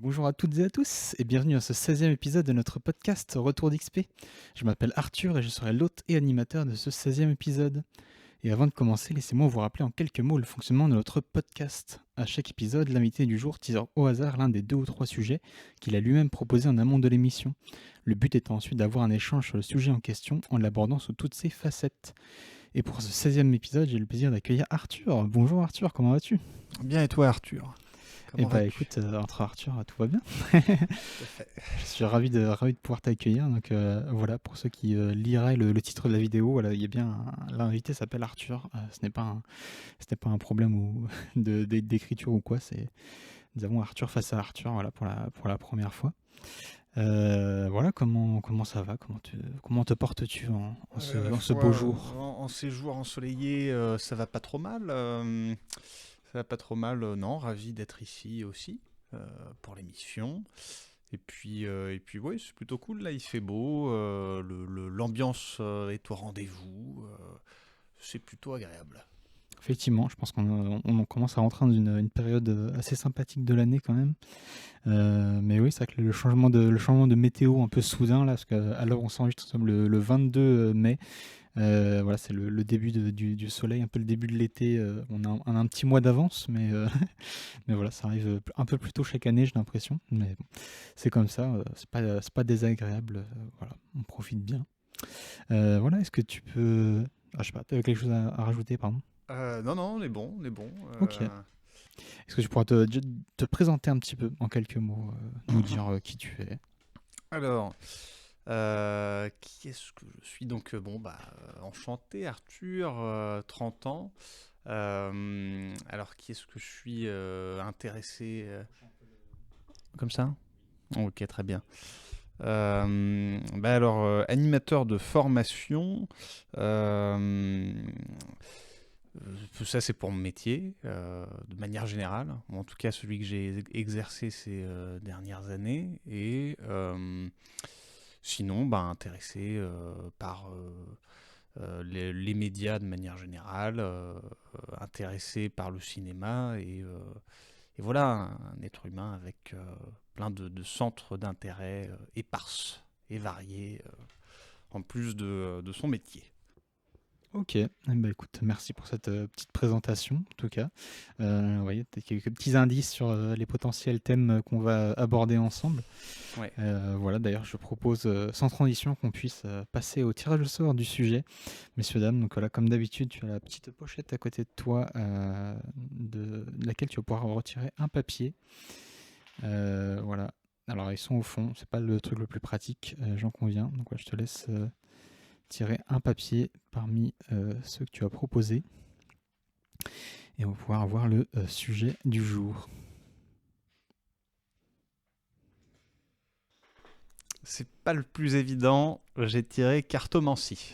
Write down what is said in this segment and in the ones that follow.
Bonjour à toutes et à tous et bienvenue à ce 16e épisode de notre podcast Retour d'XP. Je m'appelle Arthur et je serai l'hôte et animateur de ce 16e épisode. Et avant de commencer, laissez-moi vous rappeler en quelques mots le fonctionnement de notre podcast. À chaque épisode, l'invité du jour teaser au hasard l'un des 2 ou 3 sujets qu'il a lui-même proposé en amont de l'émission. Le but étant ensuite d'avoir un échange sur le sujet en question en l'abordant sous toutes ses facettes. Et pour ce 16e épisode, j'ai le plaisir d'accueillir Arthur. Bonjour Arthur, comment vas-tu ? Bien, et toi, Arthur? Eh Comment bah vas-tu? écoute, entre Arthur, tout va bien. Tout à fait. Je suis ravi de pouvoir t'accueillir. Donc voilà, pour ceux qui liraient le titre de la vidéo, voilà, il y a bien l'invité s'appelle Arthur. Ce n'est pas un problème d'écriture ou quoi. Nous avons Arthur face à Arthur, voilà, pour la première fois. Voilà, comment ça va? Comment te portes-tu en ce beau jour? En ces jours ensoleillés, ça va pas trop mal. Ça va pas trop mal, non. Ravi d'être ici aussi pour l'émission. Et puis ouais, c'est plutôt cool. Là, il fait beau. L'ambiance est au rendez-vous. C'est plutôt agréable. Effectivement, je pense qu'on commence à rentrer dans une période assez sympathique de l'année quand même. Mais oui, c'est vrai que le changement de météo un peu soudain, là, parce qu'à l'heure où on s'enregistre, nous sommes le 22 mai. Voilà, c'est le début du soleil, un peu le début de l'été. On a un petit mois d'avance, mais voilà, ça arrive un peu plus tôt chaque année, j'ai l'impression. Mais bon, c'est comme ça, c'est pas désagréable. Voilà, on profite bien. Voilà, est-ce que tu peux. Ah, je sais pas, tu avais quelque chose à rajouter, pardon? Non, non, on est bon, on est bon. Ok. Est-ce que tu pourras te présenter un petit peu en quelques mots, nous dire qui tu es? Alors, qui est-ce que je suis? Donc, enchanté, Arthur, 30 ans. Alors, qui est-ce que je suis intéressé comme ça? Ok, très bien. Animateur de formation. euh, Ça, c'est pour mon métier, de manière générale. Ou en tout cas, celui que j'ai exercé ces dernières années. Et sinon, intéressé par les médias de manière générale, intéressé par le cinéma. Et voilà, un être humain avec plein de centres d'intérêt éparses et variés, en plus de son métier. Ok, eh ben, écoute, merci pour cette petite présentation, en tout cas. Vous voyez, peut-être quelques petits indices sur les potentiels thèmes qu'on va aborder ensemble. Ouais. Voilà, d'ailleurs, je propose, sans transition, qu'on puisse passer au tirage au sort du sujet, messieurs, dames. Donc voilà, comme d'habitude, tu as la petite pochette à côté de toi, de laquelle tu vas pouvoir retirer un papier. Voilà. Alors, ils sont au fond, c'est pas le truc le plus pratique, j'en conviens. Donc, ouais, je te laisse tirer un papier parmi ceux que tu as proposés et on va pouvoir avoir le sujet du jour. C'est pas le plus évident, j'ai tiré cartomancie.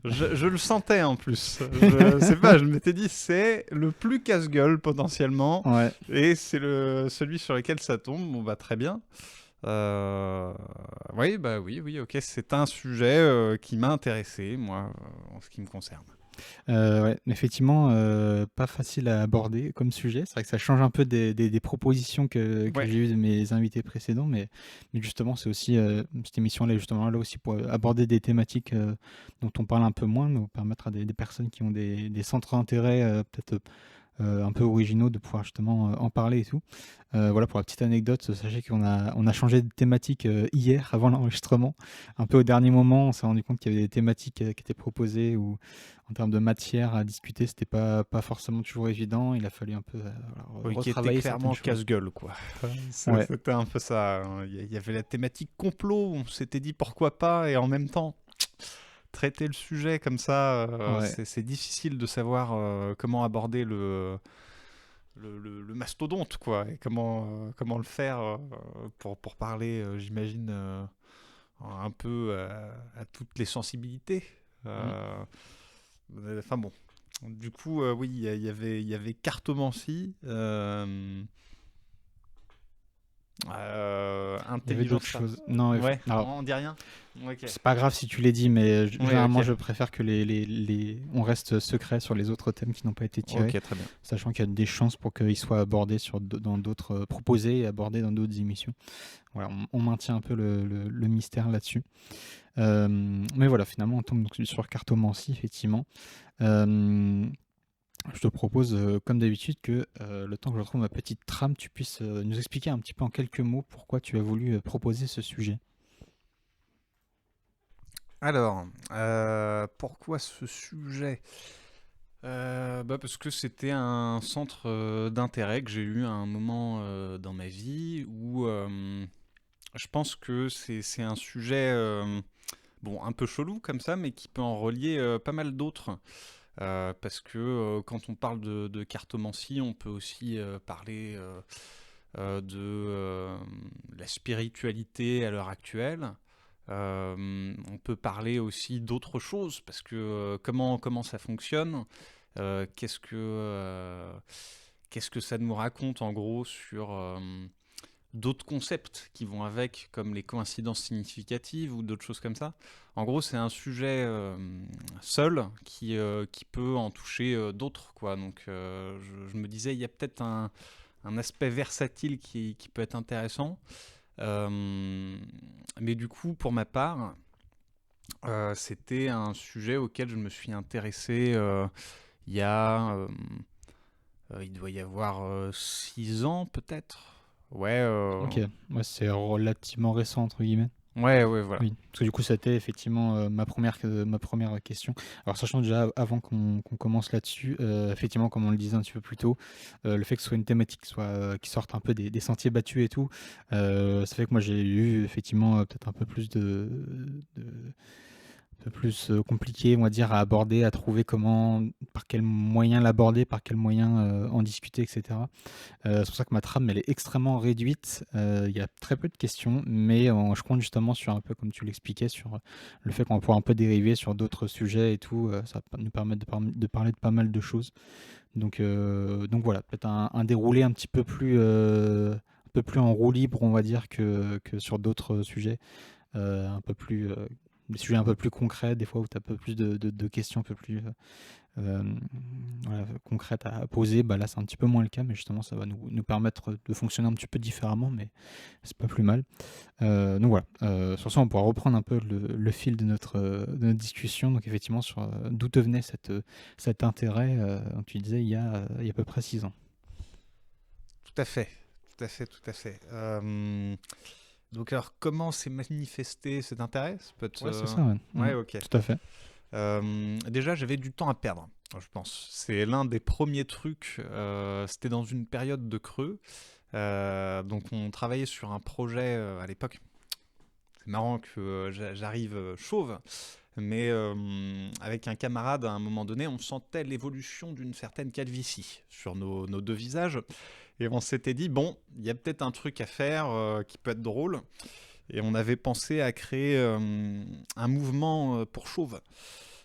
Je le sentais en plus. Je sais pas, je m'étais dit c'est le plus casse-gueule potentiellement. Ouais, Et c'est celui sur lequel ça tombe. Bon très bien. Oui, oui, ok. C'est un sujet qui m'a intéressé, moi, en ce qui me concerne. ouais, effectivement, pas facile à aborder comme sujet. C'est vrai que ça change un peu des propositions que Ouais. j'ai eues de mes invités précédents, mais justement, c'est aussi cette émission-là, est justement là aussi pour aborder des thématiques dont on parle un peu moins, mais permettre à des personnes qui ont des centres d'intérêt peut-être un peu originaux de pouvoir justement en parler et tout. Voilà, pour la petite anecdote, sachez qu'on a changé de thématique hier avant l'enregistrement. Un peu au dernier moment, on s'est rendu compte qu'il y avait des thématiques qui étaient proposées ou en termes de matière à discuter, c'était pas forcément toujours évident. Il a fallu un peu Oui, qui était retravailler certaines clairement choses. casse-gueule, quoi. Ouais, C'était un peu ça, hein. Il y avait la thématique complot, on s'était dit pourquoi pas, et en même temps, traiter le sujet comme ça, ouais. c'est difficile de savoir comment aborder le mastodonte, quoi, et comment le faire pour parler, j'imagine, un peu à toutes les sensibilités. Mm. Euh, Enfin bon. Du coup, oui, il y avait cartomancie. Il y avait d'autres intelligence. choses. Non, Ouais, alors, on dit rien. Ok. c'est pas grave si tu les dis, mais Ouais, généralement, ok. je préfère que on reste secret sur les autres thèmes qui n'ont pas été tirés, Ok, très bien. sachant qu'il y a des chances pour qu'ils soient abordés dans d'autres, proposés et abordés dans d'autres émissions. Voilà, on maintient un peu le mystère là-dessus. Mais voilà, finalement, on tombe donc sur cartomancie, effectivement. Euh, je te propose, comme d'habitude, que le temps que je retrouve ma petite trame, tu puisses nous expliquer un petit peu en quelques mots pourquoi tu as voulu proposer ce sujet. Alors, pourquoi ce sujet? Parce que c'était un centre d'intérêt que j'ai eu à un moment dans ma vie où je pense que c'est un sujet bon, un peu chelou comme ça, mais qui peut en relier pas mal d'autres. Parce que quand on parle de cartomancie, on peut aussi parler de la spiritualité à l'heure actuelle. On peut parler aussi d'autres choses, parce que comment ça fonctionne, qu'est-ce que ça nous raconte en gros sur d'autres concepts qui vont avec, comme les coïncidences significatives ou d'autres choses comme ça. En gros, c'est un sujet seul qui peut en toucher d'autres, quoi. Donc, je me disais, il y a peut-être un aspect versatile qui peut être intéressant. Mais du coup, pour ma part, c'était un sujet auquel je me suis intéressé il y a, il doit y avoir 6 ans peut-être. Ouais, Ok, ouais, c'est relativement récent, entre guillemets. ouais, ouais, voilà. Oui, parce que du coup, c'était effectivement ma première question. Alors, sachant déjà, avant qu'on commence là-dessus, effectivement, comme on le disait un petit peu plus tôt, le fait que ce soit une thématique qui sorte un peu des sentiers battus et tout, ça fait que moi, j'ai eu effectivement peut-être un peu plus un peu plus compliqué, on va dire, à aborder, à trouver par quel moyen l'aborder, par quel moyen en discuter, etc. C'est pour ça que ma trame, elle est extrêmement réduite. Il y a très peu de questions, mais je compte justement sur un peu, comme tu l'expliquais, sur le fait qu'on va pouvoir un peu dériver sur d'autres sujets et tout. Ça va nous permettre de parler de pas mal de choses. Donc voilà, peut-être un déroulé un peu plus en roue libre, on va dire, que sur d'autres sujets, un peu plus, des sujets un peu plus concrets, des fois où tu as un peu plus de questions un peu plus euh, voilà, concrètes à poser. Bah là, c'est un petit peu moins le cas, mais justement, ça va nous permettre de fonctionner un petit peu différemment, mais c'est pas plus mal. Donc voilà, sur ça, on pourra reprendre un peu le fil de notre discussion. Donc effectivement, sur d'où te venait cet intérêt, tu disais, il y a à peu près 6 ans. Tout à fait, tout à fait, tout à fait. Donc alors, comment s'est manifesté cet intérêt? Ça peut être, Ouais, c'est ça, ouais. ouais, ok. Tout à fait. Déjà, j'avais du temps à perdre, je pense. C'est l'un des premiers trucs. C'était dans une période de creux. Donc, on travaillait sur un projet à l'époque. C'est marrant que j'arrive chauve, mais avec un camarade, à un moment donné, on sentait l'évolution d'une certaine calvitie sur nos deux visages. Et on s'était dit, bon, il y a peut-être un truc à faire qui peut être drôle. Et on avait pensé à créer un mouvement pour chauves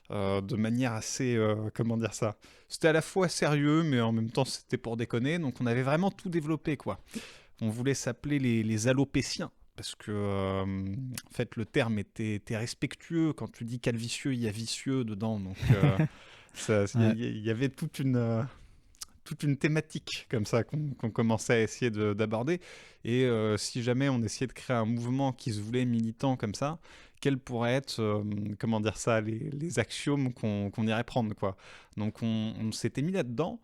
de manière assez, comment dire ça, c'était à la fois sérieux, mais en même temps c'était pour déconner, donc on avait vraiment tout développé, quoi. On voulait s'appeler les alopéciens, parce que en fait le terme était respectueux. Quand tu dis calvicieux, il y a vicieux dedans, donc Ouais. il y avait toute une thématique comme ça qu'on commençait à essayer d'aborder. Et si jamais on essayait de créer un mouvement qui se voulait militant comme ça, quels pourraient être, comment dire ça, les axiomes qu'on irait prendre, quoi. Donc on s'était mis là-dedans.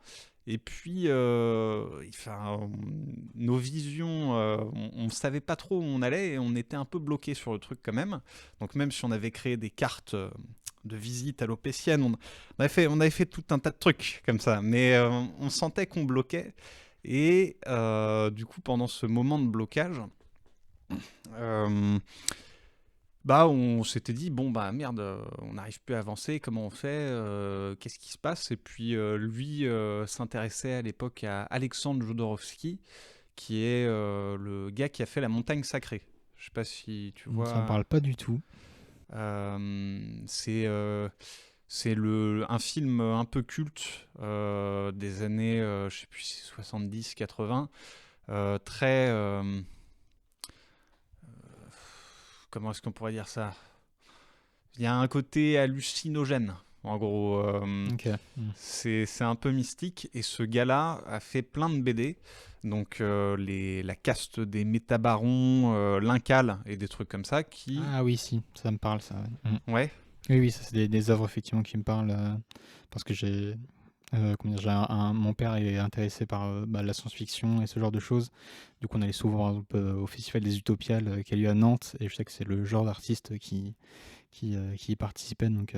Et puis, enfin, nos visions, on ne savait pas trop où on allait et on était un peu bloqué sur le truc quand même. Donc même si on avait créé des cartes de visite alopécienne, on avait fait tout un tas de trucs comme ça, mais on sentait qu'on bloquait. Et du coup, pendant ce moment de blocage, euh, on s'était dit, bon, bah merde, on n'arrive plus à avancer, comment on fait, qu'est-ce qui se passe? Et puis lui s'intéressait à l'époque à Alexandre Jodorowsky, qui est le gars qui a fait La Montagne Sacrée. Je sais pas si tu Ça me vois. parle pas du tout. C'est un film un peu culte des années, je sais plus, 70-80, très, comment est-ce qu'on pourrait dire ça? Il y a un côté hallucinogène, en gros. Ok. C'est un peu mystique. Et ce gars-là a fait plein de BD. Donc, la caste des métabarons, l'Incal et des trucs comme ça qui. Ah oui, si, ça me parle, ça. Ouais. Ouais, Oui, oui, ça c'est des œuvres effectivement qui me parlent parce que comment dire, mon père est intéressé par la science-fiction et ce genre de choses. Du coup, on allait souvent par exemple, au Festival des Utopiales qui a lieu à Nantes et je sais que c'est le genre d'artiste qui y participait. Donc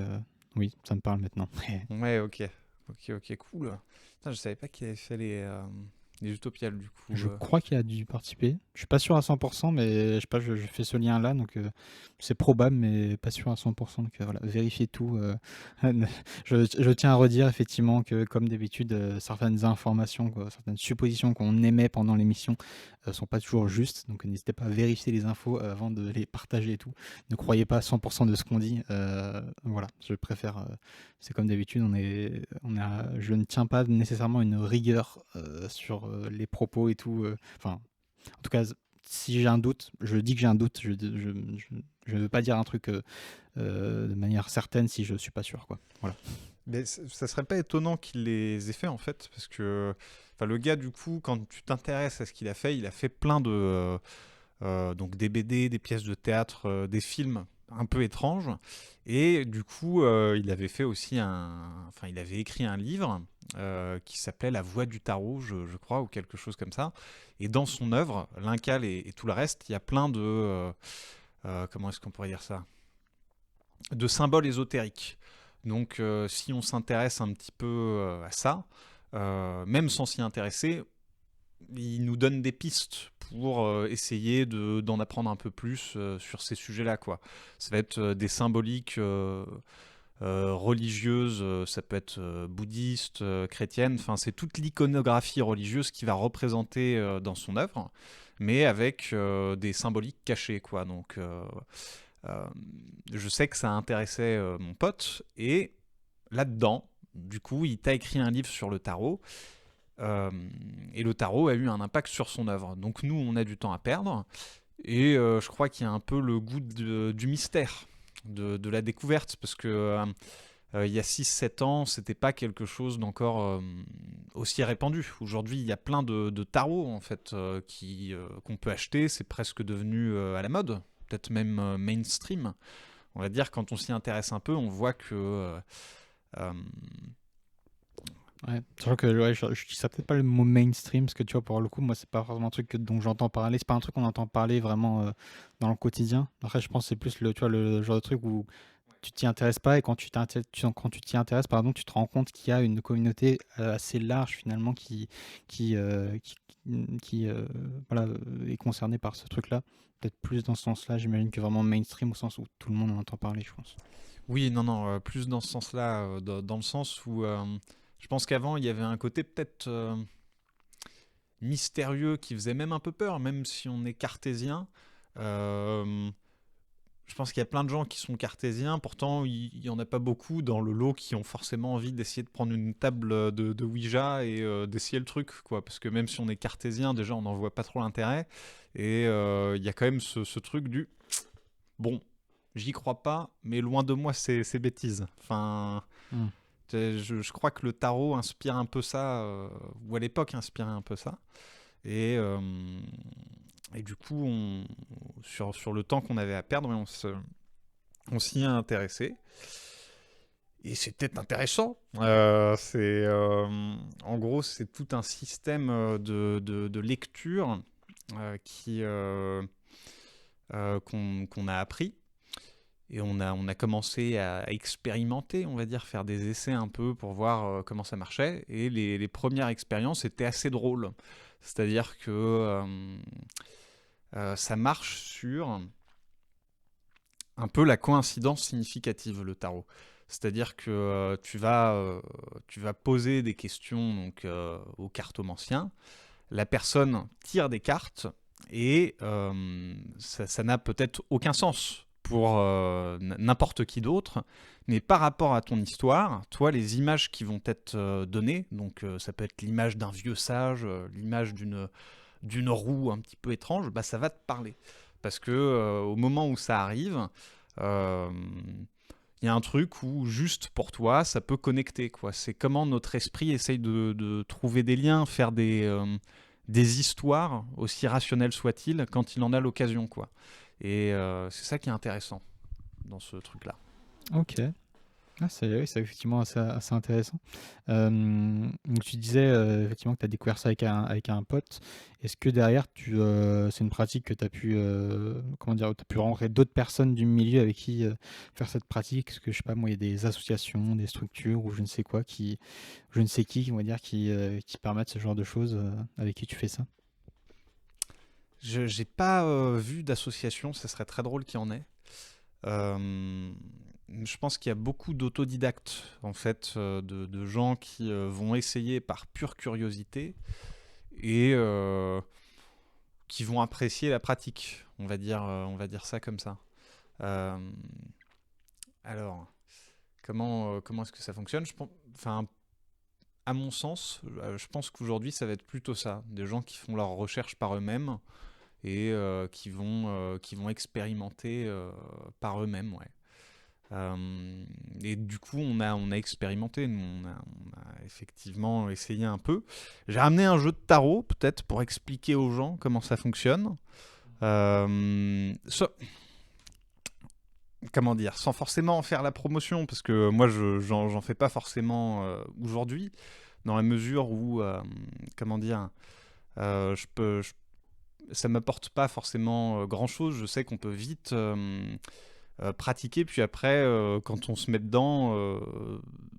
oui, ça me parle maintenant. ouais, ok. Ok, ok, cool. Putain, je savais pas qu'il avait fait les Utopiales, du coup. Je crois qu'il a dû participer. Je suis pas sûr à 100%, mais je sais pas, je fais ce lien-là, donc c'est probable, mais pas sûr à 100%. Donc voilà, vérifiez tout. Je tiens à redire effectivement que, comme d'habitude, certaines informations, quoi, certaines suppositions qu'on émet pendant l'émission sont pas toujours justes. Donc n'hésitez pas à vérifier les infos avant de les partager et tout. Ne croyez pas à 100% de ce qu'on dit. Voilà, je préfère. C'est comme d'habitude, je ne tiens pas nécessairement une rigueur sur les propos et tout. Enfin, en tout cas, si j'ai un doute, je dis que j'ai un doute. Je ne veux pas dire un truc de manière certaine si je suis pas sûr, quoi. Voilà. Mais ça serait pas étonnant qu'il les ait fait en fait, parce que enfin, le gars, du coup, quand tu t'intéresses à ce qu'il a fait, il a fait plein de. Donc des BD, des pièces de théâtre, des films un peu étranges. Et du coup, il avait fait aussi enfin, il avait écrit un livre qui s'appelait La Voix du Tarot, je crois, ou quelque chose comme ça. Et dans son œuvre, l'Incal et tout le reste, il y a plein de. Comment est-ce qu'on pourrait dire ça? De symboles ésotériques. Donc, si on s'intéresse un petit peu à ça, même sans s'y intéresser, il nous donne des pistes pour essayer d'en apprendre un peu plus sur ces sujets-là, quoi. Ça va être des symboliques religieuses, ça peut être bouddhiste, chrétienne, enfin c'est toute l'iconographie religieuse qui va représenter dans son œuvre, mais avec des symboliques cachées, quoi. Donc euh, je sais que ça intéressait mon pote, et là-dedans, du coup, il t'a écrit un livre sur le tarot, euh, et le tarot a eu un impact sur son œuvre. Donc nous, on a du temps à perdre, et je crois qu'il y a un peu le goût du mystère, de la découverte, parce que il y a 6-7 ans, c'était pas quelque chose d'encore aussi répandu. Aujourd'hui, il y a plein de tarots en fait qu'on peut acheter, c'est presque devenu à la mode, peut-être même mainstream. On va dire, quand on s'y intéresse un peu, on voit que euh, Ouais. Sachant que ouais, je dis ça peut-être pas le mot mainstream, parce que tu vois, pour le coup, moi, c'est pas vraiment un truc dont j'entends parler. C'est pas un truc qu'on entend parler vraiment dans le quotidien. Après, je pense que c'est plus tu vois, le genre de truc où tu t'y intéresses pas et quand tu t'y intéresses, pardon, tu te rends compte qu'il y a une communauté assez large finalement qui, euh, qui, voilà, est concernée par ce truc-là. Peut-être plus dans ce sens-là, j'imagine que vraiment mainstream au sens où tout le monde en entend parler, je pense. oui, non, non, plus dans ce sens-là, dans le sens où je pense qu'avant, il y avait un côté peut-être mystérieux qui faisait même un peu peur, même si on est cartésien. Euh, je pense qu'il y a plein de gens qui sont cartésiens, pourtant il y en a pas beaucoup dans le lot qui ont forcément envie d'essayer de prendre une table de Ouija et d'essayer le truc, quoi. Parce que même si on est cartésien, déjà on n'en voit pas trop l'intérêt. Et il y a quand même ce truc du bon, j'y crois pas, mais loin de moi ces bêtises. Enfin, Hmm. je crois que le tarot inspire un peu ça, ou à l'époque inspirait un peu ça. Et, euh, et du coup, sur le temps qu'on avait à perdre, on s'y est intéressé. Et c'était intéressant. En gros, c'est tout un système de lecture qu'on a appris. Et on a commencé à expérimenter, on va dire, faire des essais un peu pour voir comment ça marchait. Et les premières expériences étaient assez drôles. C'est-à-dire que ça marche sur un peu la coïncidence significative, le tarot. C'est-à-dire que tu vas poser des questions donc, au cartomancien. La personne tire des cartes et ça n'a peut-être aucun sens pour n'importe qui d'autre, mais par rapport à ton histoire, toi, les images qui vont être données, donc ça peut être l'image d'un vieux sage, l'image d'une roue un petit peu étrange, bah, ça va te parler. Parce que au moment où ça arrive, euh, il y a un truc où juste pour toi, ça peut connecter, quoi. C'est comment notre esprit essaye de trouver des liens, faire des histoires, aussi rationnelles soient-ils, quand il en a l'occasion, quoi. Et c'est ça qui est intéressant dans ce truc-là. Ok. Ah, oui, c'est effectivement assez intéressant. Donc tu disais effectivement que tu as découvert ça avec un pote. Est-ce que derrière, c'est une pratique que tu as pu, comment dire, tu pu rencontrer d'autres personnes du milieu avec qui faire cette pratique? Est-ce que, je sais pas, moi, il y a des associations, des structures ou je ne sais quoi, je ne sais qui, on va dire, qui permettent ce genre de choses avec qui tu fais ça? Je n'ai pas vu d'association, ça serait très drôle qu'il y en ait. Euh, je pense qu'il y a beaucoup d'autodidactes, en fait, de gens qui vont essayer par pure curiosité et qui vont apprécier la pratique. On va dire ça comme ça. Euh, alors, comment est-ce que ça fonctionne? Enfin, à mon sens, je pense qu'aujourd'hui, ça va être plutôt ça. Des gens qui font leurs recherches par eux-mêmes et qui vont expérimenter par eux-mêmes, ouais. Et du coup, on a expérimenté, nous, on a effectivement essayé un peu. J'ai ramené un jeu de tarot, peut-être, pour expliquer aux gens comment ça fonctionne. Comment dire, sans forcément en faire la promotion, parce que moi, j'en fais pas forcément aujourd'hui, dans la mesure où, comment dire, je peux, ça m'apporte pas forcément grand-chose. Je sais qu'on peut vite pratiquer, puis après, quand on se met dedans,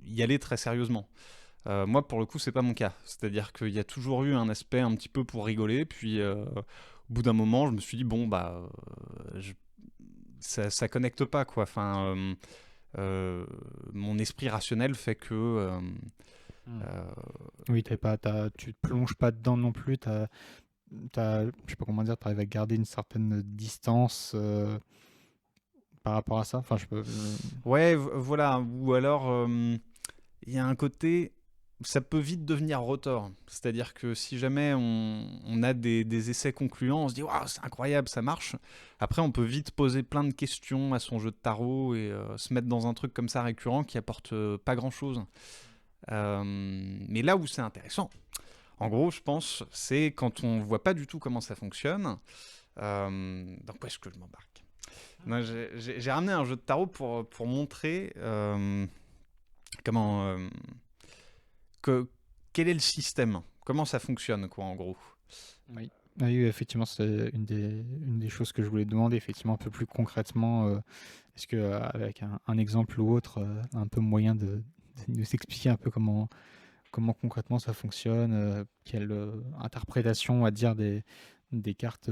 y aller très sérieusement. Moi, pour le coup, c'est pas mon cas. C'est-à-dire qu'il y a toujours eu un aspect un petit peu pour rigoler, puis au bout d'un moment, je me suis dit, bon, bah, ça connecte pas, quoi. Enfin, mon esprit rationnel fait que... Hmm. euh, Oui, tu te plonges pas dedans non plus. Je sais pas comment dire, tu arrives à garder une certaine distance par rapport à ça. Enfin, je peux. ouais, voilà. Ou alors, il y a un côté, ça peut vite devenir rotor. C'est-à-dire que si jamais on a des essais concluants, on se dit waouh, c'est incroyable, ça marche. Après, on peut vite poser plein de questions à son jeu de tarot et se mettre dans un truc comme ça récurrent qui apporte pas grand-chose. Mais là où c'est intéressant, en gros, je pense, c'est quand on voit pas du tout comment ça fonctionne. Donc, où est-ce que je m'embarque? Non, j'ai ramené un jeu de tarot pour montrer comment que, quel est le système, comment ça fonctionne, quoi, en gros. Oui. Oui, effectivement, c'est une des choses que je voulais demander, effectivement, un peu plus concrètement. Est-ce que, avec un exemple ou autre, un peu moyen de nous expliquer un peu comment concrètement ça fonctionne, quelle interprétation, on va dire, des cartes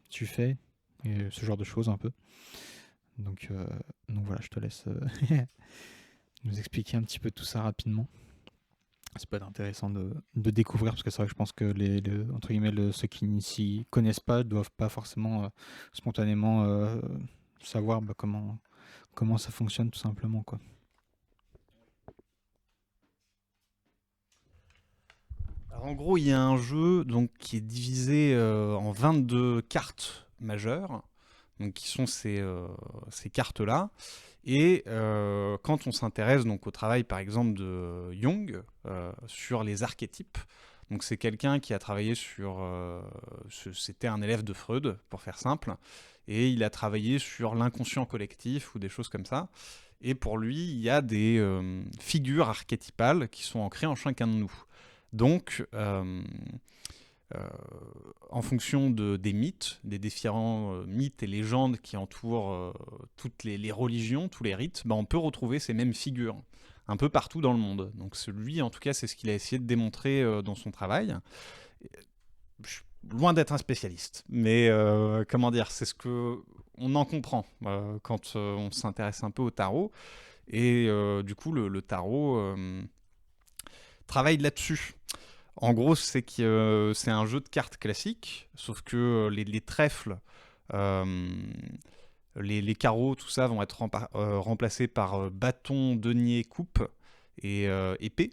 tu fais, et ce genre de choses un peu. Donc, euh, donc voilà, je te laisse nous expliquer un petit peu tout ça rapidement. Ça peut être intéressant de découvrir, parce que c'est vrai que je pense que entre guillemets, ceux qui ne s'y connaissent pas doivent pas forcément spontanément savoir comment ça fonctionne tout simplement, quoi. Alors, en gros, il y a un jeu donc, qui est divisé en 22 cartes majeures, donc, qui sont ces cartes-là. Et quand on s'intéresse donc au travail par exemple de Jung sur les archétypes, donc c'est quelqu'un qui a travaillé sur, c'était un élève de Freud pour faire simple, et il a travaillé sur l'inconscient collectif ou des choses comme ça. Et pour lui, il y a des figures archétypales qui sont ancrées en chacun de nous. Donc, euh, en fonction des mythes, des différents mythes et légendes qui entourent toutes les religions, tous les rites, bah, on peut retrouver ces mêmes figures un peu partout dans le monde. Donc celui, en tout cas, c'est ce qu'il a essayé de démontrer dans son travail. Je suis loin d'être un spécialiste, mais comment dire, c'est ce que on en comprend quand on s'intéresse un peu au tarot. Et du coup, le tarot travaille là-dessus. En gros, c'est un jeu de cartes classique, sauf que les trèfles, euh, les carreaux, tout ça vont être remplacés par bâtons, deniers, coupes et épées,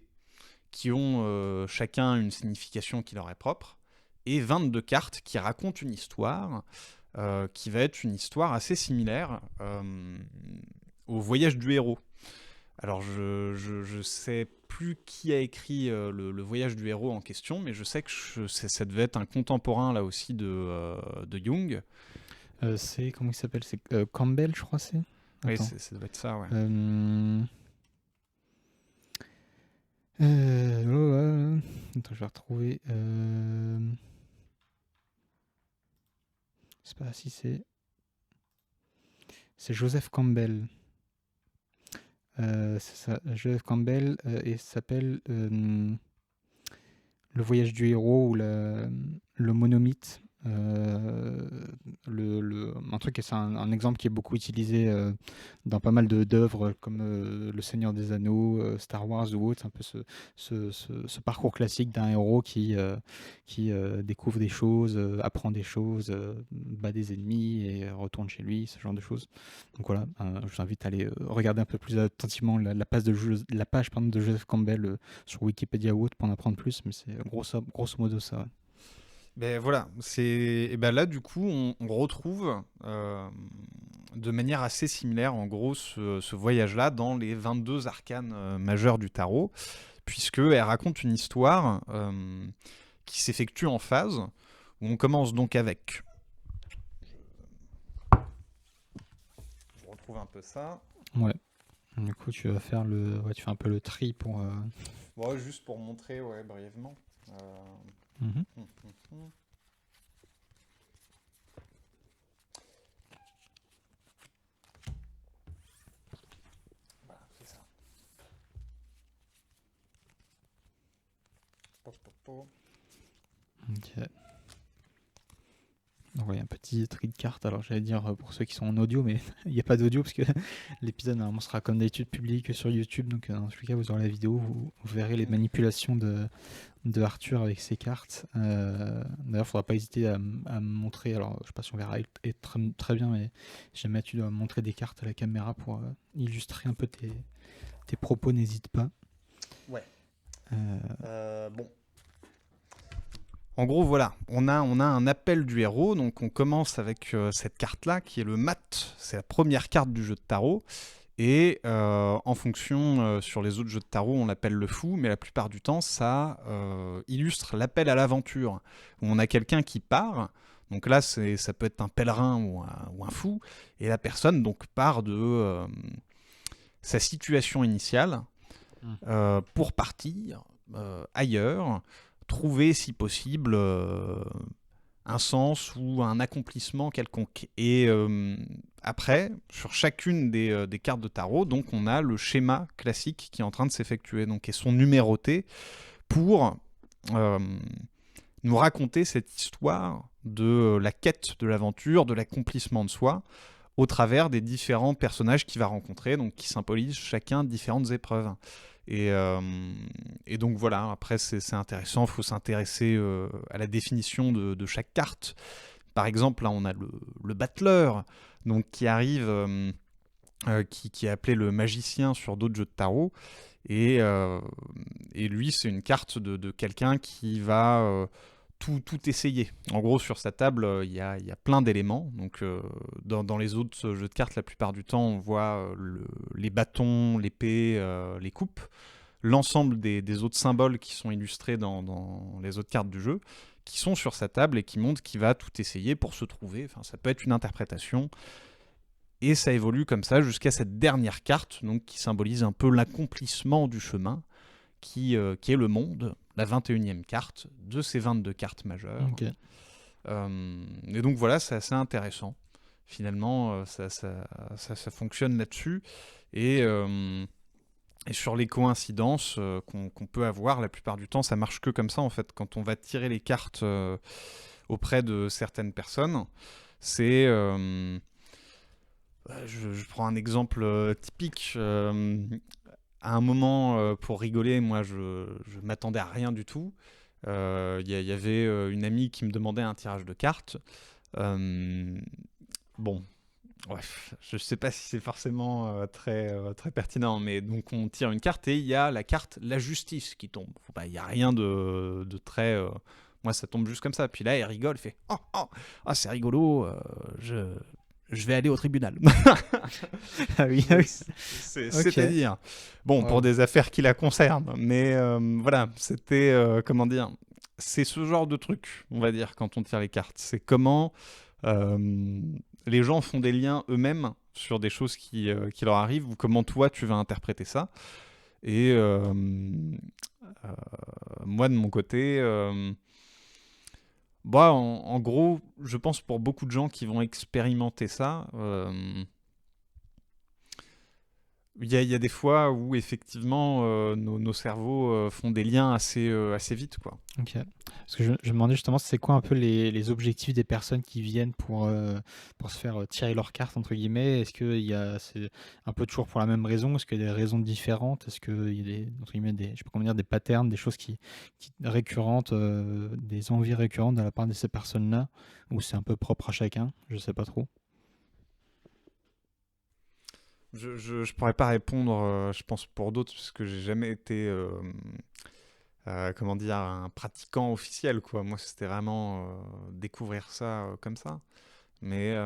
qui ont chacun une signification qui leur est propre, et 22 cartes qui racontent une histoire qui va être une histoire assez similaire au voyage du héros. Alors je sais plus qui a écrit le voyage du héros en question, mais je sais que ça devait être un contemporain là aussi de Jung. C'est comment il s'appelle? C'est Campbell, je crois. C'est. Oui, Attends. ça doit être ça, ouais. Attends, je vais retrouver. C'est pas si c'est. C'est Joseph Campbell. C'est ça, Joseph Campbell, et ça s'appelle Le voyage du héros ou le monomythe. Un truc, c'est un exemple qui est beaucoup utilisé dans pas mal d'œuvres comme Le Seigneur des Anneaux, Star Wars ou autre. C'est un peu ce parcours classique d'un héros qui découvre des choses, apprend des choses, bat des ennemis et retourne chez lui, ce genre de choses. Donc voilà, je vous invite à aller regarder un peu plus attentivement la page de Joseph Campbell sur Wikipédia ou autre pour en apprendre plus, mais c'est grosso modo ça. Ouais. Ben voilà, et ben là du coup on retrouve de manière assez similaire en gros ce voyage-là dans les 22 arcanes majeurs du tarot, puisque elle raconte une histoire qui s'effectue en phase, où on commence donc avec... Je retrouve un peu ça. Ouais. Du coup, tu vas faire tu fais un peu le tri pour. Bon, juste pour montrer, ouais, brièvement. Mhm. Voilà, c'est ça. Ok. Donc, ouais, un petit tri de cartes. Alors, j'allais dire pour ceux qui sont en audio, mais il n'y a pas d'audio parce que l'épisode normalement sera comme d'habitude publié que sur YouTube. Donc, dans tous les cas, vous aurez la vidéo, vous verrez les manipulations de Arthur avec ses cartes. D'ailleurs, il ne faudra pas hésiter à me montrer. Alors, je ne sais pas si on verra très bien, mais jamais tu dois montrer des cartes à la caméra pour illustrer un peu tes propos. N'hésite pas. Ouais. Bon. En gros, voilà, on a un appel du héros, donc on commence avec cette carte-là, qui est le mat, c'est la première carte du jeu de tarot, et en fonction, sur les autres jeux de tarot, on l'appelle le fou, mais la plupart du temps, ça illustre l'appel à l'aventure, où on a quelqu'un qui part, donc là, ça peut être un pèlerin ou un fou, et la personne donc part de sa situation initiale pour partir ailleurs, trouver si possible un sens ou un accomplissement quelconque. Et après, sur chacune des cartes de tarot, donc on a le schéma classique qui est en train de s'effectuer, donc et sont numérotés pour nous raconter cette histoire de la quête de l'aventure, de l'accomplissement de soi, au travers des différents personnages qu'il va rencontrer, donc qui symbolisent chacun différentes épreuves. Et donc voilà, après c'est intéressant, il faut s'intéresser à la définition de chaque carte. Par exemple, là on a le battleur, donc qui arrive, qui est appelé le magicien sur d'autres jeux de tarot, et lui c'est une carte de quelqu'un qui va tout essayer. En gros, sur sa table, il y a plein d'éléments. Donc, dans les autres jeux de cartes, la plupart du temps, on voit les bâtons, l'épée, les coupes, l'ensemble des autres symboles qui sont illustrés dans les autres cartes du jeu, qui sont sur sa table et qui montrent qu'il va tout essayer pour se trouver. Enfin, ça peut être une interprétation. Et ça évolue comme ça jusqu'à cette dernière carte, donc, qui symbolise un peu l'accomplissement du chemin, qui est le monde, la 21e carte de ces 22 cartes majeures. Okay. Et donc voilà, c'est assez intéressant. Finalement, ça fonctionne là-dessus. Et sur les coïncidences qu'on peut avoir, la plupart du temps, ça marche que comme ça, en fait. Quand on va tirer les cartes auprès de certaines personnes, c'est... je prends un exemple typique. À un moment, pour rigoler, moi, je m'attendais à rien du tout. Y avait une amie qui me demandait un tirage de cartes. Bon, bref, je sais pas si c'est forcément très pertinent, mais donc on tire une carte et il y a la carte La Justice qui tombe. Il n'y a rien de très Moi, ça tombe juste comme ça. Puis là, elle rigole, elle fait oh, oh, ah, c'est rigolo, je vais aller au tribunal. Ah oui, ah oui. Ok. C'est-à-dire, bon, pour Wow. des affaires qui la concernent, mais voilà, c'était, comment dire, c'est ce genre de truc, on va dire, quand on tire les cartes. C'est comment euh, les gens font des liens eux-mêmes sur des choses qui leur arrivent, ou comment toi, tu vas interpréter ça. Et moi, de mon côté, bah, en gros, je pense pour beaucoup de gens qui vont expérimenter ça, il y a des fois où effectivement nos cerveaux font des liens assez vite, quoi. Ok. Parce que je me demandais justement, c'est quoi un peu les objectifs des personnes qui viennent pour se faire tirer leur carte, entre guillemets. Est-ce que c'est un peu toujours pour la même raison? Est-ce qu'il y a des raisons différentes? Est-ce qu'il y a des, entre guillemets, je sais pas comment dire, des patterns, des choses récurrentes, des envies récurrentes de la part de ces personnes-là? Ou c'est un peu propre à chacun? Je sais pas trop. Je pourrais pas répondre, je pense, pour d'autres, parce que j'ai jamais été, comment dire, un pratiquant officiel, quoi. Moi, c'était vraiment découvrir ça comme ça. Mais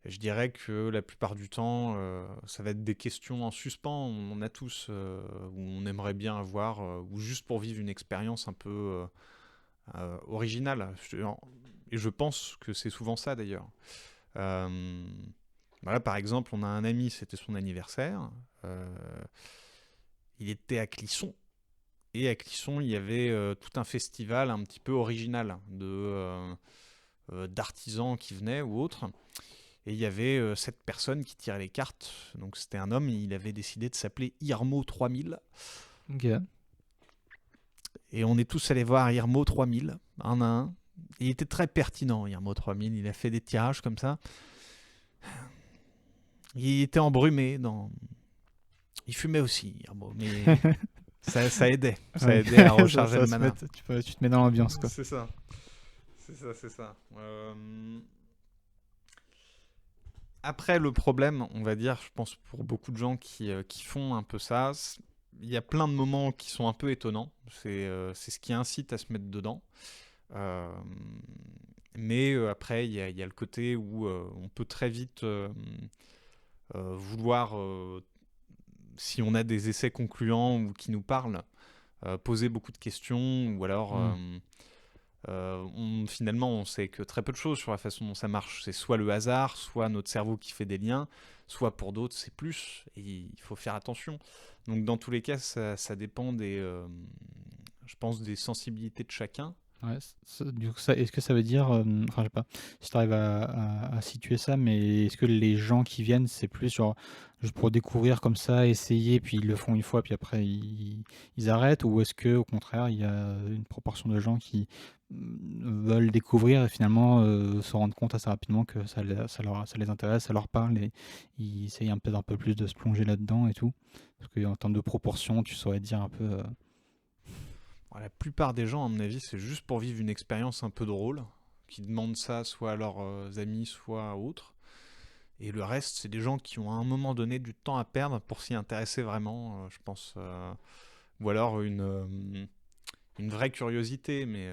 je dirais que la plupart du temps, ça va être des questions en suspens. On en a tous, où on aimerait bien avoir, ou juste pour vivre une expérience un peu originale. Et je pense que c'est souvent ça, d'ailleurs. Euh, Voilà, par exemple, on a un ami, c'était son anniversaire. euh, il était à Clisson. Et à Clisson, il y avait tout un festival un petit peu original d'artisans qui venaient ou autres. Et il y avait cette personne qui tirait les cartes. Donc c'était un homme, et il avait décidé de s'appeler Irmo 3000. Ok. Et on est tous allés voir Irmo 3000, un à un. Il était très pertinent, Irmo 3000. Il a fait des tirages comme ça. Il était embrumé. Il fumait aussi, Irmo, mais ça aidait. Ça Ouais. aidait à Ça, recharger ça le va se mana. mettre, tu te mets dans l'ambiance, quoi. C'est ça. C'est ça. Après, le problème, on va dire, je pense pour beaucoup de gens qui font un peu ça, il y a plein de moments qui sont un peu étonnants. C'est ce qui incite à se mettre dedans. Euh, mais après, il y a le côté où on peut très vite vouloir, si on a des essais concluants ou qui nous parlent, poser beaucoup de questions, ou alors Hmm. finalement on sait que très peu de choses sur la façon dont ça marche. C'est soit le hasard, soit notre cerveau qui fait des liens, soit pour d'autres c'est plus, et il faut faire attention. Donc dans tous les cas, ça dépend je pense, des sensibilités de chacun. Ouais, du coup, est-ce que ça veut dire, enfin, je sais pas si tu arrives à situer ça, mais est-ce que les gens qui viennent, c'est plus genre juste pour découvrir comme ça, essayer, puis ils le font une fois, puis après ils arrêtent, ou est-ce que au contraire, il y a une proportion de gens qui veulent découvrir et finalement se rendre compte assez rapidement que ça les intéresse, ça leur parle et ils essayent peut-être un peu plus de se plonger là-dedans et tout? Parce qu'en termes de proportion, tu saurais dire un peu. Alors, la plupart des gens, à mon avis, c'est juste pour vivre une expérience un peu drôle, qui demandent ça soit à leurs amis, soit à autres. Et le reste, c'est des gens qui ont à un moment donné du temps à perdre pour s'y intéresser vraiment, je pense. Ou alors une vraie curiosité, mais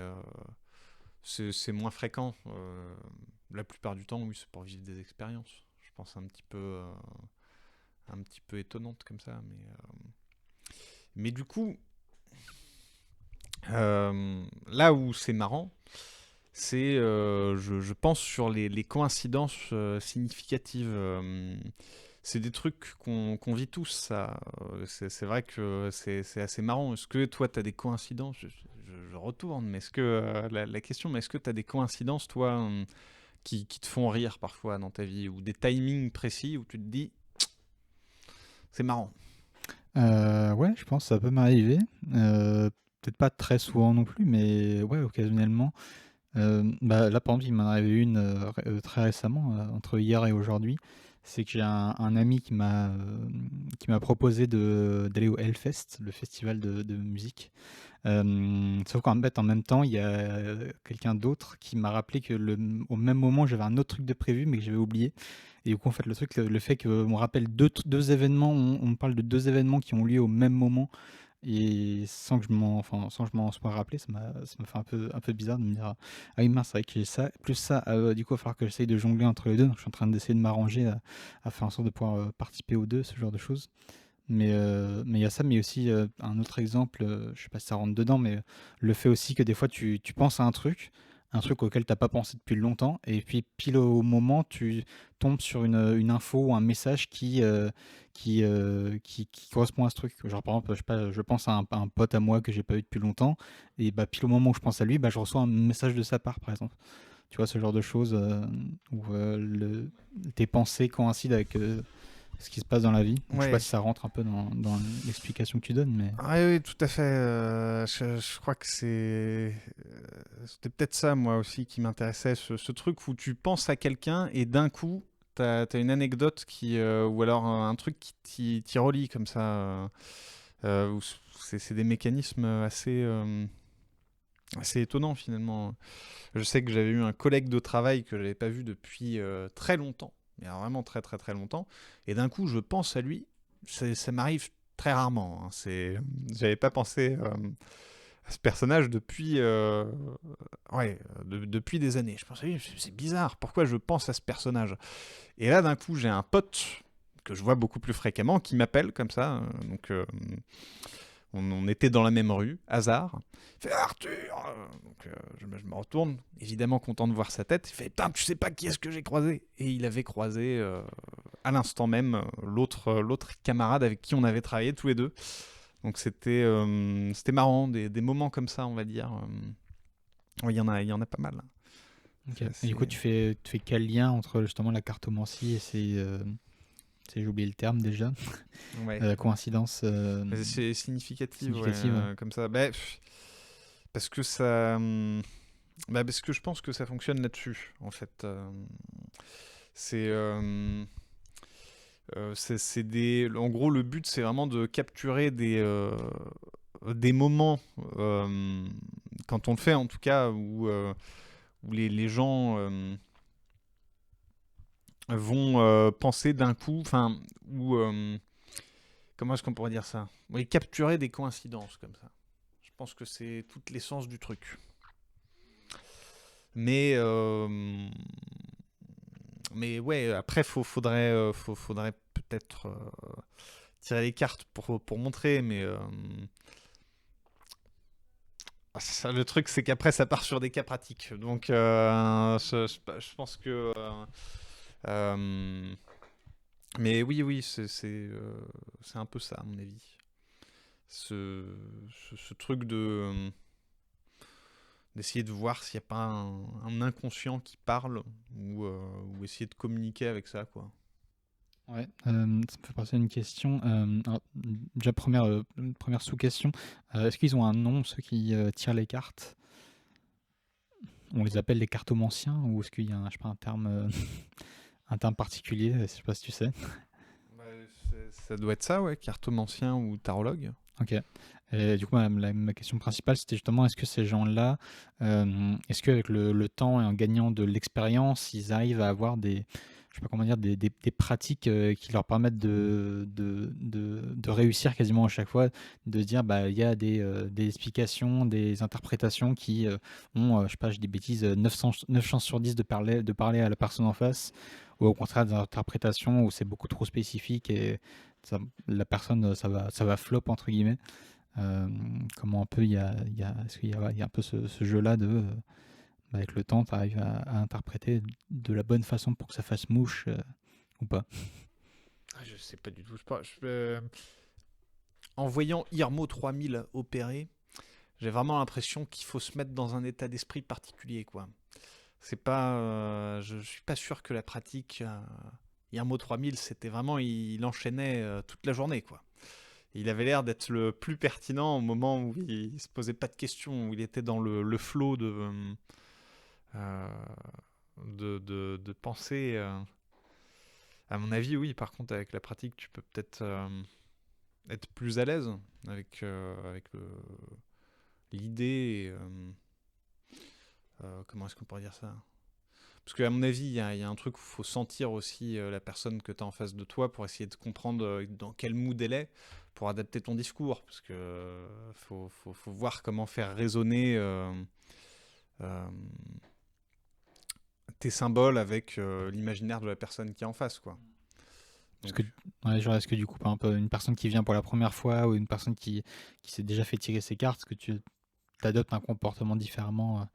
c'est moins fréquent. La plupart du temps, oui, c'est pour vivre des expériences. Je pense un petit peu étonnantes comme ça. Mais du coup, là où c'est marrant, c'est, je pense, sur les coïncidences significatives. C'est des trucs qu'on vit tous, ça. C'est vrai que c'est assez marrant. Est-ce que toi, tu as des coïncidences? Je retourne, mais est-ce que la question, mais est-ce que tu as des coïncidences, toi, qui te font rire parfois dans ta vie, ou des timings précis où tu te dis, c'est marrant. Ouais, je pense que ça peut m'arriver. Peut-être pas très souvent non plus, mais ouais, occasionnellement. Bah, là, par exemple, il m'en arrive une très récemment, entre hier et aujourd'hui. C'est que j'ai un ami qui m'a proposé d'aller au Hellfest, le festival de musique. Sauf qu'en fait, en même temps, il y a quelqu'un d'autre qui m'a rappelé que au même moment, j'avais un autre truc de prévu, mais que j'avais oublié. Et du coup, en fait, le fait qu'on rappelle deux événements, on parle de deux événements qui ont lieu au même moment, et sans que je m'en sois rappelé, ça m'a fait un peu bizarre de me dire: «Ah oui mince, c'est vrai que j'ai ça, plus ça, du coup, il va falloir que j'essaye de jongler entre les 2, donc je suis en train d'essayer de m'arranger à faire en sorte de pouvoir, participer aux 2, ce genre de choses. Mais il y a ça, mais aussi, un autre exemple, je sais pas si ça rentre dedans, mais le fait aussi que des fois tu penses à un truc auquel t'as pas pensé depuis longtemps, et puis pile au moment, tu tombes sur une info ou un message qui correspond à ce truc. Genre par exemple, je sais pas, je pense à un pote à moi que j'ai pas vu depuis longtemps, et bah, pile au moment où je pense à lui, bah, je reçois un message de sa part, par exemple. Tu vois, ce genre de choses, où, tes pensées coïncident avec, ce qui se passe dans la vie. Donc je sais pas Ouais. si ça rentre un peu dans l'explication que tu donnes, mais Ah oui, oui, tout à fait. Je crois que c'était peut-être ça, moi aussi, qui m'intéressait. Ce truc où tu penses à quelqu'un et d'un coup, t'as une anecdote ou alors un truc qui t'y relie comme ça. Où c'est des mécanismes assez étonnants finalement. Je sais que j'avais eu un collègue de travail que j'avais pas vu depuis très longtemps, mais alors vraiment très très très longtemps. Et d'un coup, je pense à lui. Ça m'arrive très rarement, hein. J'avais pas pensé à ce personnage depuis des années. Je pensais, c'est bizarre, pourquoi je pense à ce personnage? Et là, d'un coup, j'ai un pote que je vois beaucoup plus fréquemment qui m'appelle comme ça. On était dans la même rue, hasard. Il fait Arthur. Je me retourne, évidemment content de voir sa tête. Il fait putain, tu sais pas qui est-ce que j'ai croisé? Et il avait croisé à l'instant même l'autre camarade avec qui on avait travaillé tous les deux. Donc c'était marrant, des moments comme ça, on va dire. Ouais, il y en a pas mal. ok. C'est Et du coup, assez- tu fais quel lien entre justement la cartomancie et j'ai oublié le terme déjà, Ouais. coïncidence Mais c'est significatif, ouais, significative, ouais. comme ça. Bah, parce que ça. Parce que je pense que ça fonctionne là-dessus, en fait. C'est. En gros, le but, c'est vraiment de capturer des moments, quand on le fait en tout cas, où les gens vont penser d'un coup, enfin, ou comment est-ce qu'on pourrait dire ça? Oui, capturer des coïncidences comme ça. Je pense que c'est toute l'essence du truc. Mais, mais ouais, après, faudrait peut-être tirer les cartes pour montrer, mais le truc, c'est qu'après, ça part sur des cas pratiques. Donc, je pense que. Euh, mais oui, oui, c'est un peu ça, à mon avis. Ce, ce truc d'essayer de voir s'il n'y a pas un inconscient qui parle ou essayer de communiquer avec ça, quoi. Ouais, ça me fait penser à une question. Alors, déjà, première sous-question. Est-ce qu'ils ont un nom, ceux qui tirent les cartes? On les appelle les cartomanciens, ou est-ce qu'il y a je sais pas, un terme particulier? Je sais pas si tu sais. Bah, ça doit être ça, ouais, cartomancien ou tarologue. Ok. Et du coup, ma question principale, c'était justement, est-ce que ces gens-là, est-ce qu'avec le temps et en gagnant de l'expérience, ils arrivent à avoir je sais pas comment dire, des pratiques qui leur permettent de réussir quasiment à chaque fois, de se dire, bah, il y a des explications, des interprétations qui ont, je sais pas, je dis des bêtises, 9 chances sur 10 de parler à la personne en face, ou au contraire des interprétations où c'est beaucoup trop spécifique et la personne, ça va flop entre guillemets. Euh, Comment un peu est-ce qu'il y a, ouais, il y a un peu ce jeu-là de, bah, avec le temps, tu arrives à interpréter de la bonne façon pour que ça fasse mouche ou pas. Ah, je sais pas du tout. En voyant Irmo 3000 opérer, j'ai vraiment l'impression qu'il faut se mettre dans un état d'esprit particulier, quoi. C'est pas, je suis pas sûr que la pratique Irmo 3000, c'était vraiment, il enchaînait toute la journée, quoi. Il avait l'air d'être le plus pertinent au moment où il se posait pas de questions, où il était dans le flow euh, de pensée. À mon avis, oui. Par contre, avec la pratique, tu peux peut-être être plus à l'aise avec l'idée. Comment est-ce qu'on pourrait dire ça? Parce qu'à mon avis, il y a un truc où il faut sentir aussi la personne que tu as en face de toi pour essayer de comprendre dans quel mood elle est. pour adapter ton discours, parce que faut voir comment faire résonner euh, tes symboles avec l'imaginaire de la personne qui est en face, quoi. Est-ce Donc, que, ouais, genre, est-ce que du coup, par exemple, une personne qui vient pour la première fois ou une personne qui s'est déjà fait tirer ses cartes, est-ce que tu adoptes un comportement différemment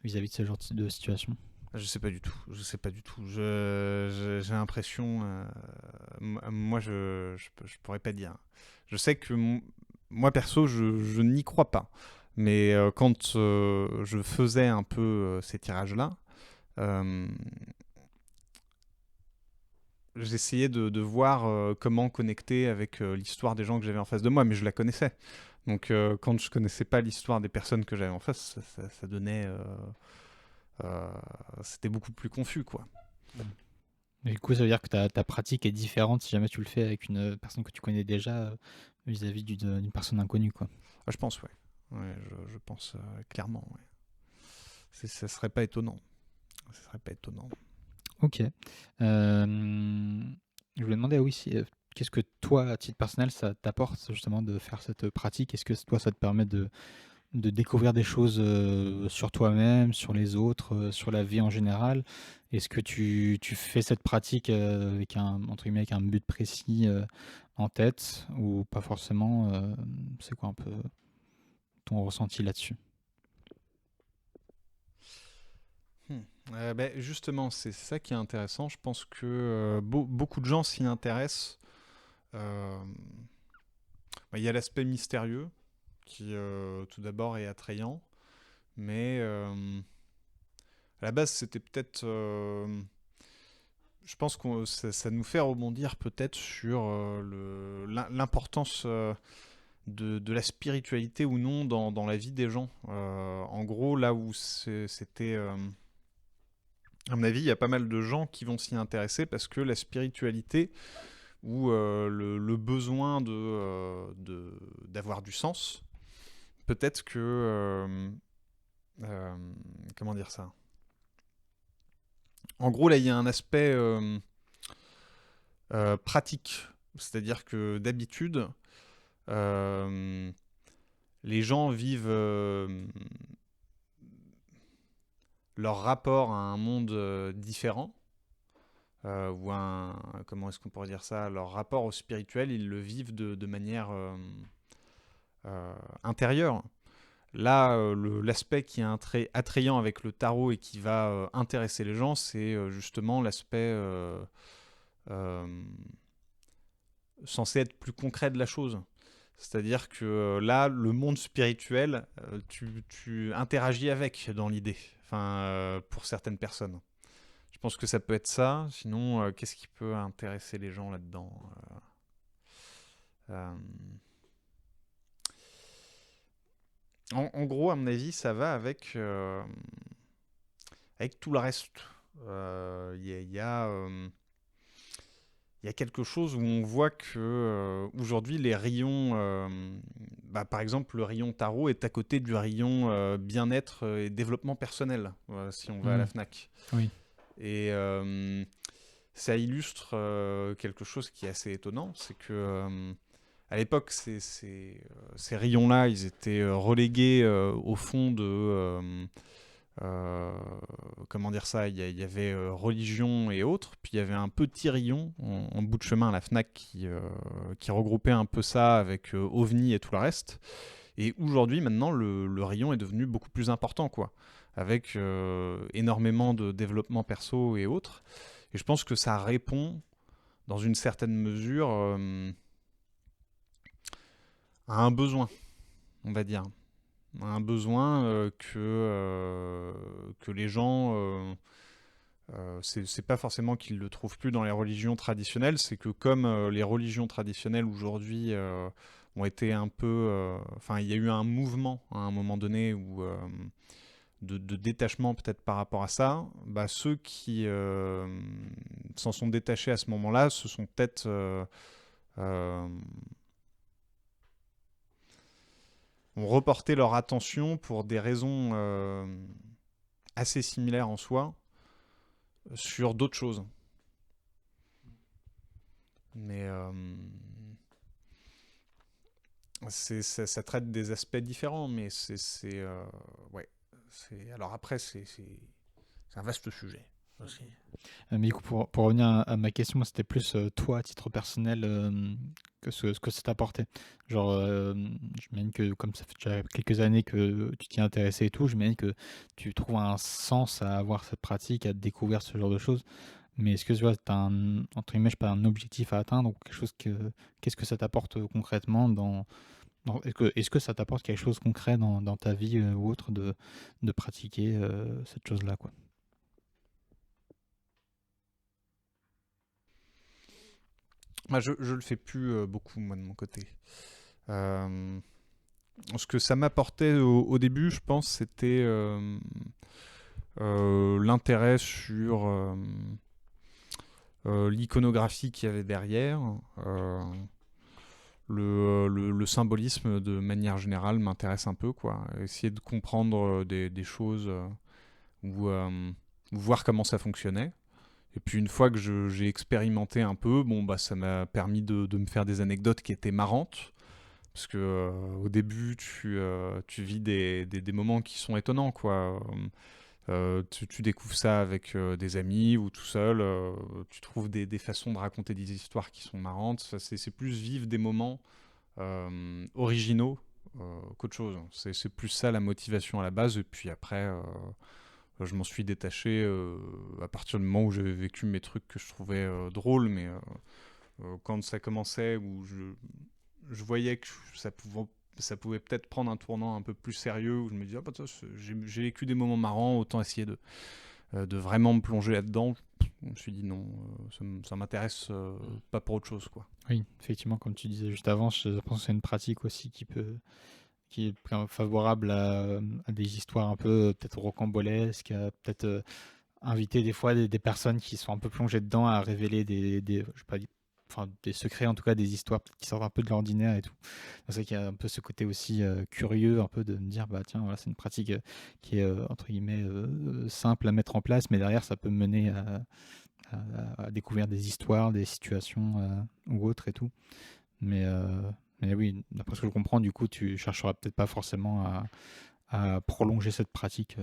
vis-à-vis de ce genre de situation? je sais pas du tout. Je sais pas du tout. J'ai l'impression. Moi, je pourrais pas dire. Je sais que moi, perso, je n'y crois pas. Mais quand je faisais un peu ces tirages-là, euh, j'essayais de voir comment connecter avec l'histoire des gens que j'avais en face de moi, mais je la connaissais. Donc, quand je connaissais pas l'histoire des personnes que j'avais en face, ça donnait. Euh, C'était beaucoup plus confus, quoi. Et du coup, ça veut dire que ta pratique est différente si jamais tu le fais avec une personne que tu connais déjà vis-à-vis d'une personne inconnue, quoi. Ah, je pense, ouais. Ouais, je pense clairement, ouais. Ça serait pas étonnant. Ça serait pas étonnant. Ok. Je voulais demander, ah oui, si, qu'est-ce que toi, à titre personnel, ça t'apporte justement de faire cette pratique? Est-ce que toi, ça te permet de découvrir des choses sur toi-même, sur les autres, sur la vie en général? Est-ce que tu fais cette pratique avec entre guillemets, avec un but précis en tête ou pas forcément? C'est quoi un peu ton ressenti là-dessus? Hmm. Ben, justement, c'est ça qui est intéressant. Je pense que beaucoup de gens s'y intéressent. Euh, Il y a l'aspect mystérieux qui, tout d'abord, est attrayant. Mais à la base, c'était peut-être. Je pense que ça nous fait rebondir peut-être sur l'importance de la spiritualité ou non dans la vie des gens. En gros, là où c'était. À mon avis, il y a pas mal de gens qui vont s'y intéresser parce que la spiritualité ou le besoin d'avoir du sens, peut-être que. Euh, comment dire ça? En gros, là, il y a un aspect pratique. C'est-à-dire que d'habitude, euh, les gens vivent leur rapport à un monde différent, ou comment est-ce qu'on pourrait dire ça, leur rapport au spirituel, ils le vivent de manière intérieure. Là, l'aspect qui est attrayant avec le tarot et qui va intéresser les gens, c'est justement l'aspect euh, censé être plus concret de la chose. C'est-à-dire que là, le monde spirituel, tu interagis avec dans l'idée, enfin, pour certaines personnes. Je pense que ça peut être ça. Sinon, qu'est-ce qui peut intéresser les gens là-dedans? Euh, en gros, à mon avis, ça va avec tout le reste. Il y a quelque chose où on voit que aujourd'hui les rayons, par exemple le rayon tarot est à côté du rayon bien-être et développement personnel, si on va à la Hmm. Fnac. Oui. Et ça illustre quelque chose qui est assez étonnant, c'est que à l'époque ces rayons-là, ils étaient relégués au fond de euh, comment dire ça, il y avait religion et autres, puis il y avait un petit rayon en bout de chemin à la Fnac qui regroupait un peu ça avec OVNI et tout le reste. Et aujourd'hui, maintenant, le rayon est devenu beaucoup plus important, quoi, avec énormément de développement perso et autres. Et je pense que ça répond, dans une certaine mesure, à un besoin, on va dire. Un besoin que les gens c'est pas forcément qu'ils le trouvent plus dans les religions traditionnelles, c'est que comme les religions traditionnelles aujourd'hui ont été un peu, enfin, il y a eu un mouvement à un moment donné où de détachement peut-être par rapport à ça. Bah, ceux qui s'en sont détachés à ce moment-là, se sont peut-être euh, ont reporté leur attention pour des raisons assez similaires en soi sur d'autres choses. Mais ça traite des aspects différents, mais ouais. Alors après, c'est un vaste sujet aussi. Mais du coup, pour revenir à ma question, moi, c'était plus toi, à titre personnel, que ce que ça t'a apporté. Genre, j'imagine que comme ça fait déjà quelques années que tu t'y es intéressé et tout, j'imagine que tu trouves un sens à avoir cette pratique, à découvrir ce genre de choses. Mais est-ce que tu vois, tu as entre guillemets, je sais pas, un objectif à atteindre ou quelque chose qu'est-ce que ça t'apporte concrètement est-ce que ça t'apporte quelque chose de concret dans ta vie ou autre de pratiquer cette chose-là, quoi? Moi, je le fais plus beaucoup, moi, de mon côté. Euh, Ce que ça m'apportait au début, je pense, c'était l'intérêt sur l'iconographie qu'il y avait derrière. Euh, le symbolisme, de manière générale, m'intéresse un peu, quoi. Essayer de comprendre des choses ou voir comment ça fonctionnait. Et puis une fois que j'ai expérimenté un peu, bon, bah, ça m'a permis de me faire des anecdotes qui étaient marrantes. Parce que au début, tu vis des moments qui sont étonnants, quoi. Tu découvres ça avec des amis ou tout seul. Tu trouves des façons de raconter des histoires qui sont marrantes. C'est plus vivre des moments originaux qu'autre chose. C'est plus ça la motivation à la base. Et puis après, je m'en suis détaché à partir du moment où j'avais vécu mes trucs que je trouvais drôles. Mais quand ça commençait, où je voyais que ça pouvait peut-être prendre un tournant un peu plus sérieux, où je me disais, ah, bah, j'ai vécu des moments marrants, autant essayer de vraiment me plonger là-dedans. Je me suis dit non, ça m'intéresse pas pour autre chose, quoi. Oui, effectivement, comme tu disais juste avant, je pense que c'est une pratique aussi qui est favorable à des histoires un peu peut-être rocambolesques, à peut-être inviter des fois des personnes qui sont un peu plongées dedans à révéler je sais pas, enfin, des secrets, en tout cas des histoires peut-être qui sortent un peu de l'ordinaire et tout. C'est vrai qu'il y a un peu ce côté aussi curieux, un peu de me dire, bah tiens, voilà, c'est une pratique qui est entre guillemets simple à mettre en place, mais derrière ça peut mener à découvrir des histoires, des situations ou autres et tout. Mais, euh, mais oui, d'après ce que je comprends, du coup, tu chercheras peut-être pas forcément à prolonger cette pratique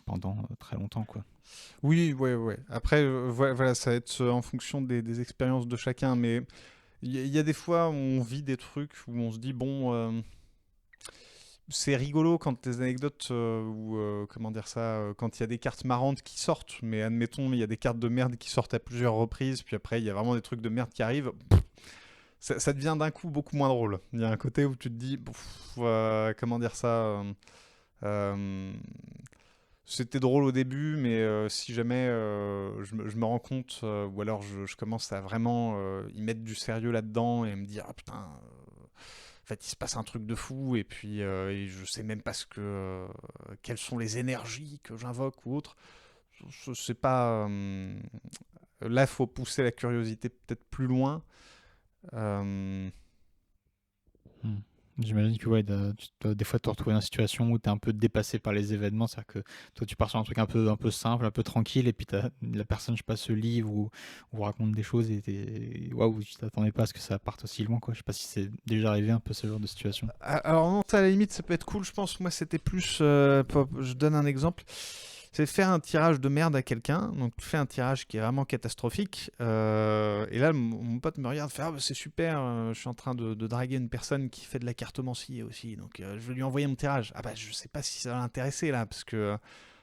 pendant très longtemps, quoi. Oui, ouais, ouais. Après, voilà, ça va être en fonction des expériences de chacun, mais il y a des fois où on vit des trucs où on se dit, bon, c'est rigolo quand les anecdotes, ou comment dire ça, quand il y a des cartes marrantes qui sortent, mais admettons, il y a des cartes de merde qui sortent à plusieurs reprises, puis après, il y a vraiment des trucs de merde qui arrivent. Ça devient d'un coup beaucoup moins drôle. Il y a un côté où tu te dis, comment dire ça, euh, c'était drôle au début, mais si jamais je me rends compte, ou alors je commence à vraiment y mettre du sérieux là-dedans et me dire, ah putain, en fait, il se passe un truc de fou, et puis et je sais même pas quelles sont les énergies que j'invoque ou autre. Je sais pas. Là, il faut pousser la curiosité peut-être plus loin. Euh, Hmm. J'imagine que ouais, tu dois des fois te retrouver dans une situation où tu es un peu dépassé par les événements. C'est-à-dire que toi, tu pars sur un truc un peu simple, un peu tranquille, et puis la personne, je sais pas, se livre ou raconte des choses waouh, tu t'attendais pas à ce que ça parte aussi loin, quoi. Je sais pas si c'est déjà arrivé un peu ce genre de situation. Alors non, ça, à la limite, ça peut être cool, je pense. Moi, c'était plus... je donne un exemple. C'est faire un tirage de merde à quelqu'un. Donc, tu fais un tirage qui est vraiment catastrophique. Et là, mon pote me regarde, fait, ah, bah, c'est super, je suis en train de draguer une personne qui fait de la cartomancie aussi. Donc, je vais lui envoyer mon tirage. Ah bah, je sais pas si ça va l'intéresser, là, parce que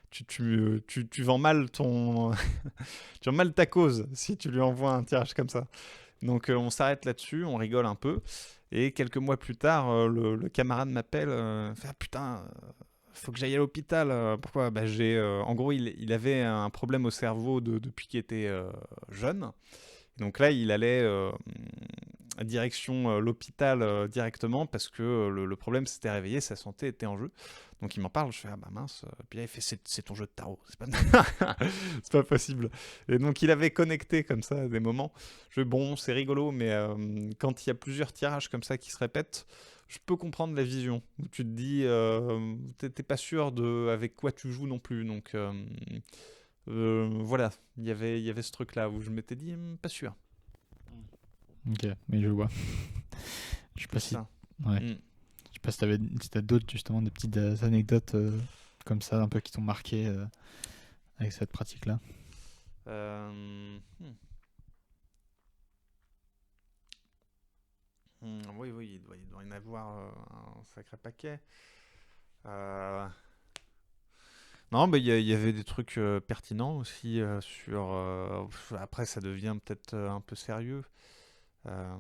tu vends mal tu vends mal ta cause si tu lui envoies un tirage comme ça. Donc on s'arrête là-dessus, on rigole un peu. Et quelques mois plus tard, le camarade m'appelle, fait, ah, putain, faut que j'aille à l'hôpital. Pourquoi? Bah, en gros, il avait un problème au cerveau depuis qu'il était jeune. Donc là, il allait direction l'hôpital directement, parce que le problème s'était réveillé, sa santé était en jeu. Donc il m'en parle, je fais, ah bah mince. Puis là, il fait, c'est ton jeu de tarot, c'est pas... c'est pas possible. Et donc il avait connecté comme ça à des moments. Je fais, bon, c'est rigolo, mais quand il y a plusieurs tirages comme ça qui se répètent, je peux comprendre la vision, où tu te dis, t'es pas sûr avec quoi tu joues non plus. Donc voilà, il y avait ce truc-là où je m'étais dit, pas sûr. Ok, mais je vois. Je sais pas Plus si. ça. Ouais. Mm. sais pas si t'as d'autres, justement, des petites anecdotes comme ça, un peu qui t'ont marqué avec cette pratique-là. Euh, hmm. Oui, oui, il doit y en avoir un sacré paquet. Euh, Non, mais il y avait des trucs pertinents aussi sur. Après, ça devient peut-être un peu sérieux. Euh,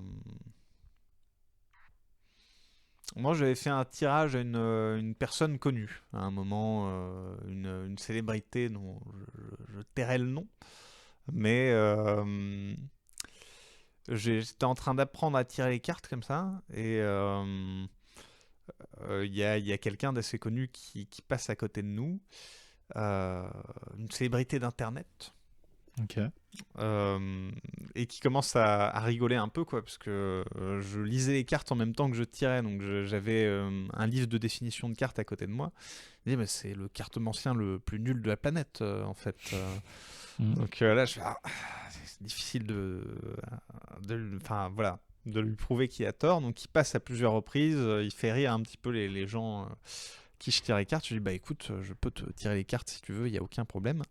Moi, j'avais fait un tirage à une personne connue, à un moment, une célébrité dont je tairai le nom. Mais j'étais en train d'apprendre à tirer les cartes comme ça, et il y a quelqu'un d'assez connu qui passe à côté de nous, euh, une célébrité d'Internet. Ok. Euh, et qui commence à rigoler un peu, quoi, parce que je lisais les cartes en même temps que je tirais, donc j'avais un livre de définition de cartes à côté de moi. Il dit, mais c'est le cartomancien le plus nul de la planète, en fait. Mm. Donc là, c'est difficile enfin voilà, de lui prouver qu'il a tort. Donc il passe à plusieurs reprises, il fait rire un petit peu les gens qui je tire les cartes. Je lui dis, bah écoute, je peux te tirer les cartes si tu veux, il y a aucun problème.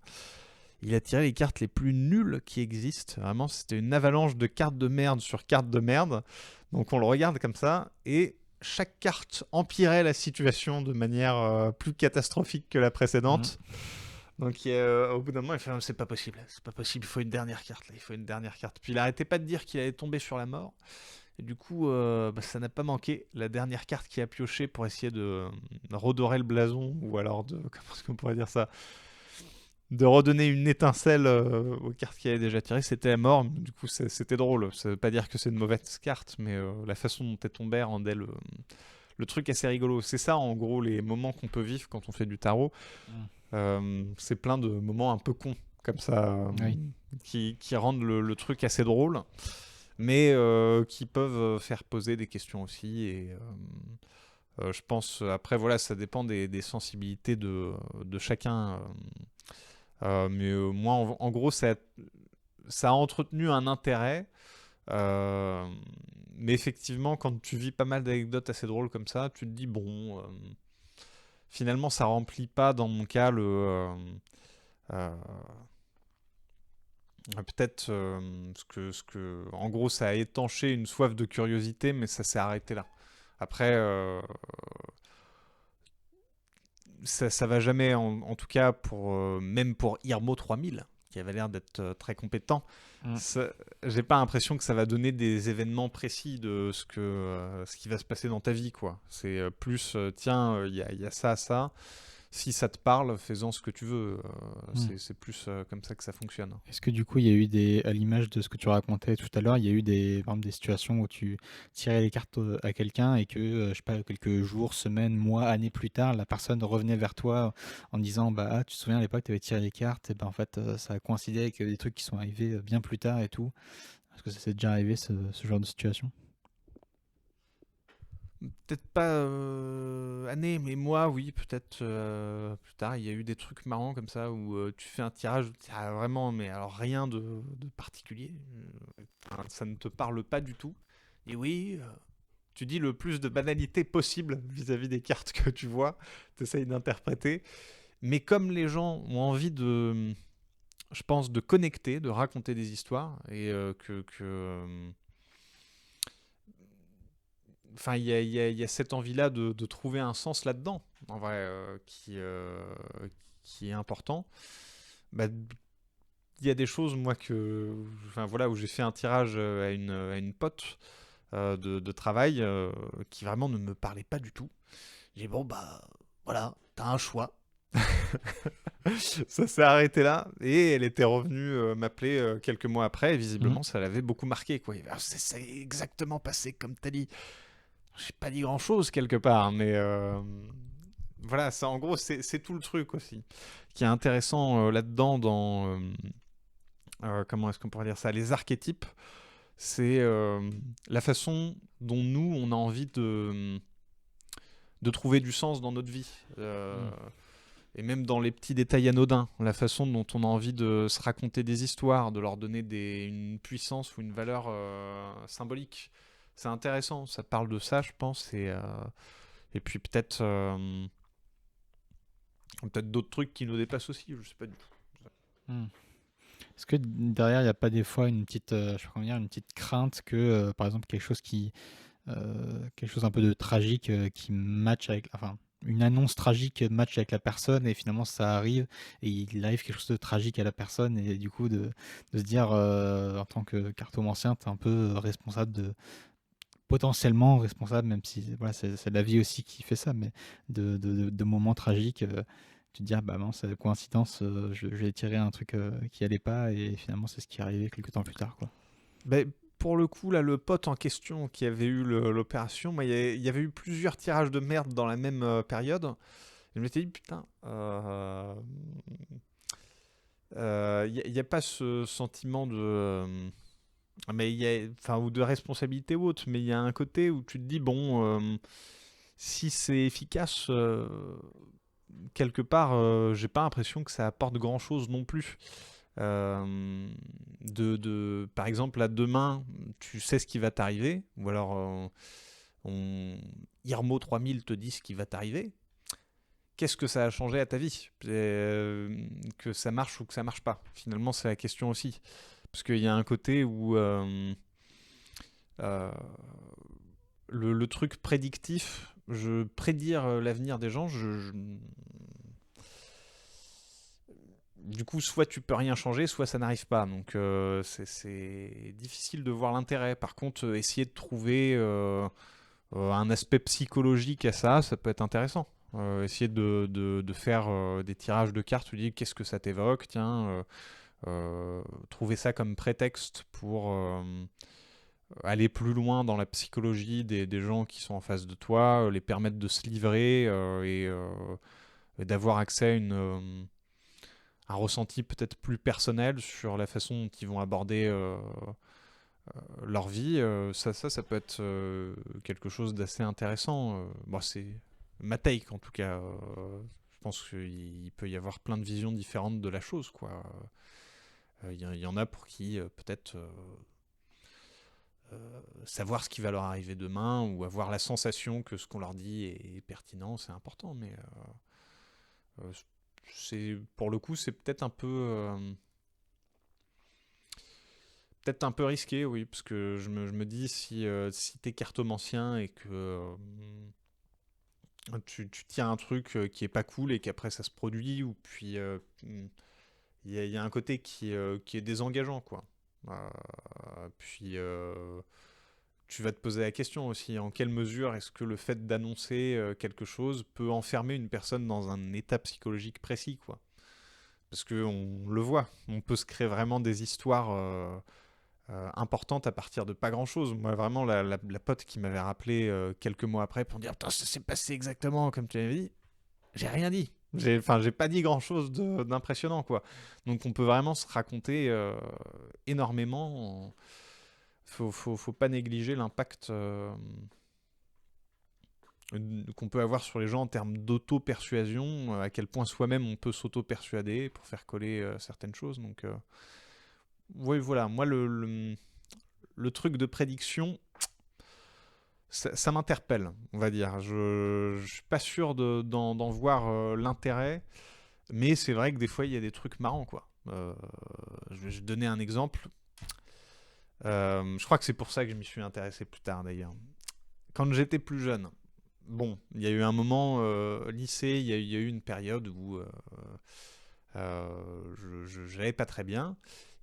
Il a tiré les cartes les plus nulles qui existent. Vraiment, c'était une avalanche de cartes de merde sur cartes de merde. Donc on le regarde comme ça, et chaque carte empirait la situation de manière plus catastrophique que la Mm. précédente. Donc au bout d'un moment, il fait c'est pas possible, il faut une dernière carte, là, il faut une dernière carte. Puis il arrêtait pas de dire qu'il allait tomber sur la mort. Et du coup, ça n'a pas manqué. La dernière carte qui a pioché pour essayer de redorer le blason, ou alors de, comment est-ce qu'on pourrait dire ça, de redonner une étincelle aux cartes qu'il avait déjà tirées, c'était la mort. Du coup, c'était drôle. Ça veut pas dire que c'est une mauvaise carte, mais la façon dont elle tombait rendait le truc assez rigolo. C'est ça, en gros, les moments qu'on peut vivre quand on fait du tarot. Mm. C'est plein de moments un peu cons, comme ça, Oui. qui rendent le truc assez drôle, mais qui peuvent faire poser des questions aussi. Et je pense, après, voilà, ça dépend des sensibilités de chacun. Mais moi, en gros, ça a entretenu un intérêt. euh, mais effectivement, quand tu vis pas mal d'anecdotes assez drôles comme ça, tu te dis, bon, finalement, ça remplit pas, dans mon cas, euh, peut-être en gros, ça a étanché une soif de curiosité, mais ça s'est arrêté là. Après, ça va jamais, en tout cas, même pour Irmo 3000, qui avait l'air d'être très compétent, Mm. j'ai pas l'impression que ça va donner des événements précis de ce qui va se passer dans ta vie, quoi. C'est plus, tiens, il y a ça, ça. Si ça te parle, fais-en ce que tu veux. Mm. C'est plus comme ça que ça fonctionne. Est-ce que du coup, il y a eu à l'image de ce que tu racontais tout à l'heure, il y a eu par exemple, des situations où tu tirais les cartes à quelqu'un et que, je sais pas, quelques jours, semaines, mois, années plus tard, la personne revenait vers toi en disant, bah, ah, tu te souviens à l'époque, tu avais tiré les cartes, et ben en fait, ça a coïncidé avec des trucs qui sont arrivés bien plus tard et tout. Est-ce que ça s'est déjà arrivé, ce genre de situation? Peut-être pas année, mais moi, oui, peut-être plus tard. Il y a eu des trucs marrants comme ça où tu fais un tirage, vraiment, mais alors rien de particulier. Enfin, ça ne te parle pas du tout. Et oui, tu dis le plus de banalité possible vis-à-vis des cartes que tu vois, tu essayes d'interpréter. Mais comme les gens ont envie je pense, de connecter, de raconter des histoires, et enfin, il y a cette envie-là de trouver un sens là-dedans, en vrai, qui est important. Bah, il y a des choses, moi, enfin, voilà, où j'ai fait un tirage à une pote de travail qui vraiment ne me parlait pas du tout. J'ai dit, bon, bah, voilà, t'as un choix. Ça s'est arrêté là, et elle était revenue m'appeler quelques mois après, et Mm. visiblement, ça l'avait beaucoup marqué, quoi. C'est exactement passé comme t'as dit. J'ai pas dit grand chose quelque part, mais voilà, ça en gros, c'est tout le truc aussi qui est intéressant là-dedans, comment est-ce qu'on pourrait dire ça, les archétypes. C'est la façon dont nous, on a envie de trouver du sens dans notre vie. Mm. Et même dans les petits détails anodins, la façon dont on a envie de se raconter des histoires, de leur donner une puissance ou une valeur symbolique. C'est intéressant, ça parle de ça, je pense, Et puis peut-être d'autres trucs qui nous dépassent aussi, je sais pas du tout. Hmm. Est-ce que derrière, il n'y a pas des fois une petite, je sais pas comment dire, une petite crainte que, par exemple, quelque chose un peu de tragique qui match avec, enfin, une annonce tragique match avec la personne et finalement ça arrive et il arrive quelque chose de tragique à la personne et du coup de se dire en tant que cartomancien, tu es un peu responsable potentiellement responsable, même si voilà, c'est la vie aussi qui fait ça, mais de moments tragiques, tu te dis, ah bah non, c'est la coïncidence, j'ai tiré un truc qui allait pas, et finalement c'est ce qui est arrivé quelques temps plus tard, quoi. Ben, pour le coup, là, le pote en question qui avait eu l'opération, moi, il y avait eu plusieurs tirages de merde dans la même période. Je m'étais dit, putain, il y a pas ce sentiment de, mais enfin, ou de responsabilité ou autre, mais il y a un côté où tu te dis, bon, si c'est efficace, quelque part, j'ai pas l'impression que ça apporte grand chose non plus. Par exemple, là, demain, tu sais ce qui va t'arriver, ou alors Irmo 3000 te dit ce qui va t'arriver. Qu'est-ce que ça a changé à ta vie? Que ça marche ou que ça marche pas? Finalement, c'est la question aussi. Parce qu'il y a un côté où euh, le truc prédictif, prédire l'avenir des gens, du coup, soit tu peux rien changer, soit ça n'arrive pas. Donc, c'est difficile de voir l'intérêt. Par contre, essayer de trouver un aspect psychologique à ça, ça peut être intéressant. Essayer de faire des tirages de cartes, tu dis qu'est-ce que ça t'évoque, tiens, trouver ça comme prétexte pour aller plus loin dans la psychologie des gens qui sont en face de toi, les permettre de se livrer et d'avoir accès à un ressenti peut-être plus personnel sur la façon dont ils vont aborder leur vie. Ça peut être quelque chose d'assez intéressant. Bon, c'est ma take en tout cas. Je pense qu'il peut y avoir plein de visions différentes de la chose, quoi. Y en a pour qui peut-être savoir ce qui va leur arriver demain ou avoir la sensation que ce qu'on leur dit est pertinent, c'est important. Mais pour le coup, c'est peut-être un peu risqué, oui, parce que je me dis si t'es cartomancien et que tu tiens un truc qui est pas cool et qu'après ça se produit, ou puis il y a un côté qui est désengageant, quoi. Puis tu vas te poser la question aussi, en quelle mesure est-ce que le fait d'annoncer quelque chose peut enfermer une personne dans un état psychologique précis, quoi. Parce qu'on le voit, on peut se créer vraiment des histoires importantes à partir de pas grand-chose. Moi, vraiment, la pote qui m'avait rappelé quelques mois après pour me dire « Putain, ça s'est passé exactement comme tu l'avais dit », j'ai rien dit. J'ai pas dit grand-chose d'impressionnant, quoi. Donc on peut vraiment se raconter énormément. Faut pas négliger l'impact qu'on peut avoir sur les gens en termes d'auto-persuasion, à quel point soi-même on peut s'auto-persuader pour faire coller certaines choses. Donc, oui, voilà, moi, le truc de prédiction, ça m'interpelle, on va dire. Je suis pas sûr d'en voir l'intérêt, mais c'est vrai que des fois, il y a des trucs marrants, quoi. Je vais donner un exemple. Je crois que c'est pour ça que je m'y suis intéressé plus tard, d'ailleurs. Quand j'étais plus jeune, bon, il y a eu un moment, lycée, il y a eu une période où je n'allais pas très bien.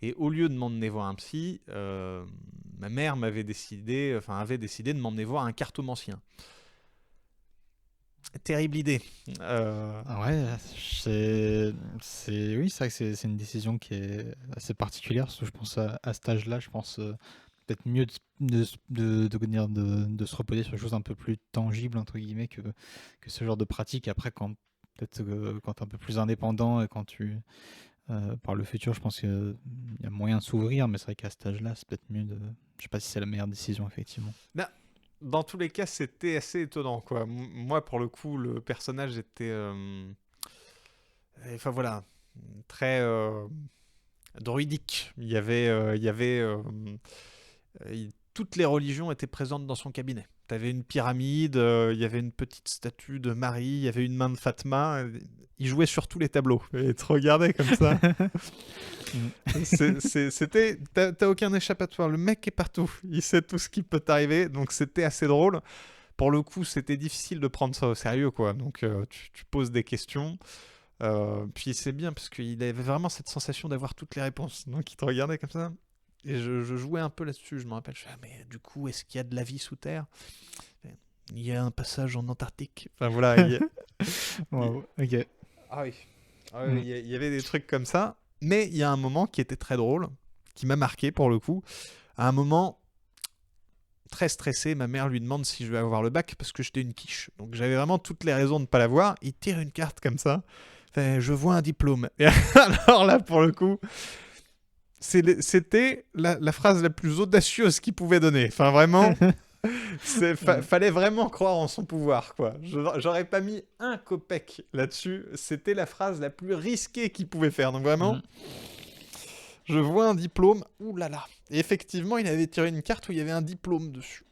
Et au lieu de m'emmener voir un psy, ma mère avait décidé de m'emmener voir un cartomancien. Terrible idée. Ah ouais, oui, c'est vrai que c'est une décision qui est assez particulière, parce que je pense à cet âge-là, je pense peut-être mieux de se reposer sur des choses un peu plus tangibles, entre guillemets, que ce genre de pratique. Après, peut-être quand tu es un peu plus indépendant et quand par le futur, je pense qu'il y a moyen de s'ouvrir, mais c'est vrai qu'à cet âge-là, c'est peut-être mieux de. Je sais pas si c'est la meilleure décision, effectivement. Bah, dans tous les cas, c'était assez étonnant, quoi. Moi, pour le coup, le personnage était, enfin voilà, très druidique. Toutes les religions étaient présentes dans son cabinet. T'avais une pyramide, il y avait une petite statue de Marie, il y avait une main de Fatma. Il jouait sur tous les tableaux. Et te regardait comme ça. C'était... T'as aucun échappatoire. Le mec est partout. Il sait tout ce qui peut t'arriver. Donc c'était assez drôle. Pour le coup, c'était difficile de prendre ça au sérieux, quoi. Donc tu poses des questions. Puis c'est bien parce qu'il avait vraiment cette sensation d'avoir toutes les réponses. Donc il te regardait comme ça. Et je jouais un peu là-dessus. Je me rappelle, je fais, ah, mais du coup, est-ce qu'il y a de la vie sous terre? Il y a un passage en Antarctique. Enfin voilà. Wow, ok. Ah oui. Ah oui, il y avait des trucs comme ça. Mais il y a un moment qui était très drôle, qui m'a marqué pour le coup. À un moment, très stressé, ma mère lui demande si je vais avoir le bac parce que j'étais une quiche. Donc j'avais vraiment toutes les raisons de ne pas l'avoir. Il tire une carte comme ça. Enfin, je vois un diplôme. Et alors là, pour le coup, c'était la phrase la plus audacieuse qu'il pouvait donner. Enfin, vraiment, fallait vraiment croire en son pouvoir, quoi. J'aurais pas mis un copec là-dessus. C'était la phrase la plus risquée qu'il pouvait faire. Donc vraiment, je vois un diplôme. Ouh là là. Et effectivement, il avait tiré une carte où il y avait un diplôme dessus.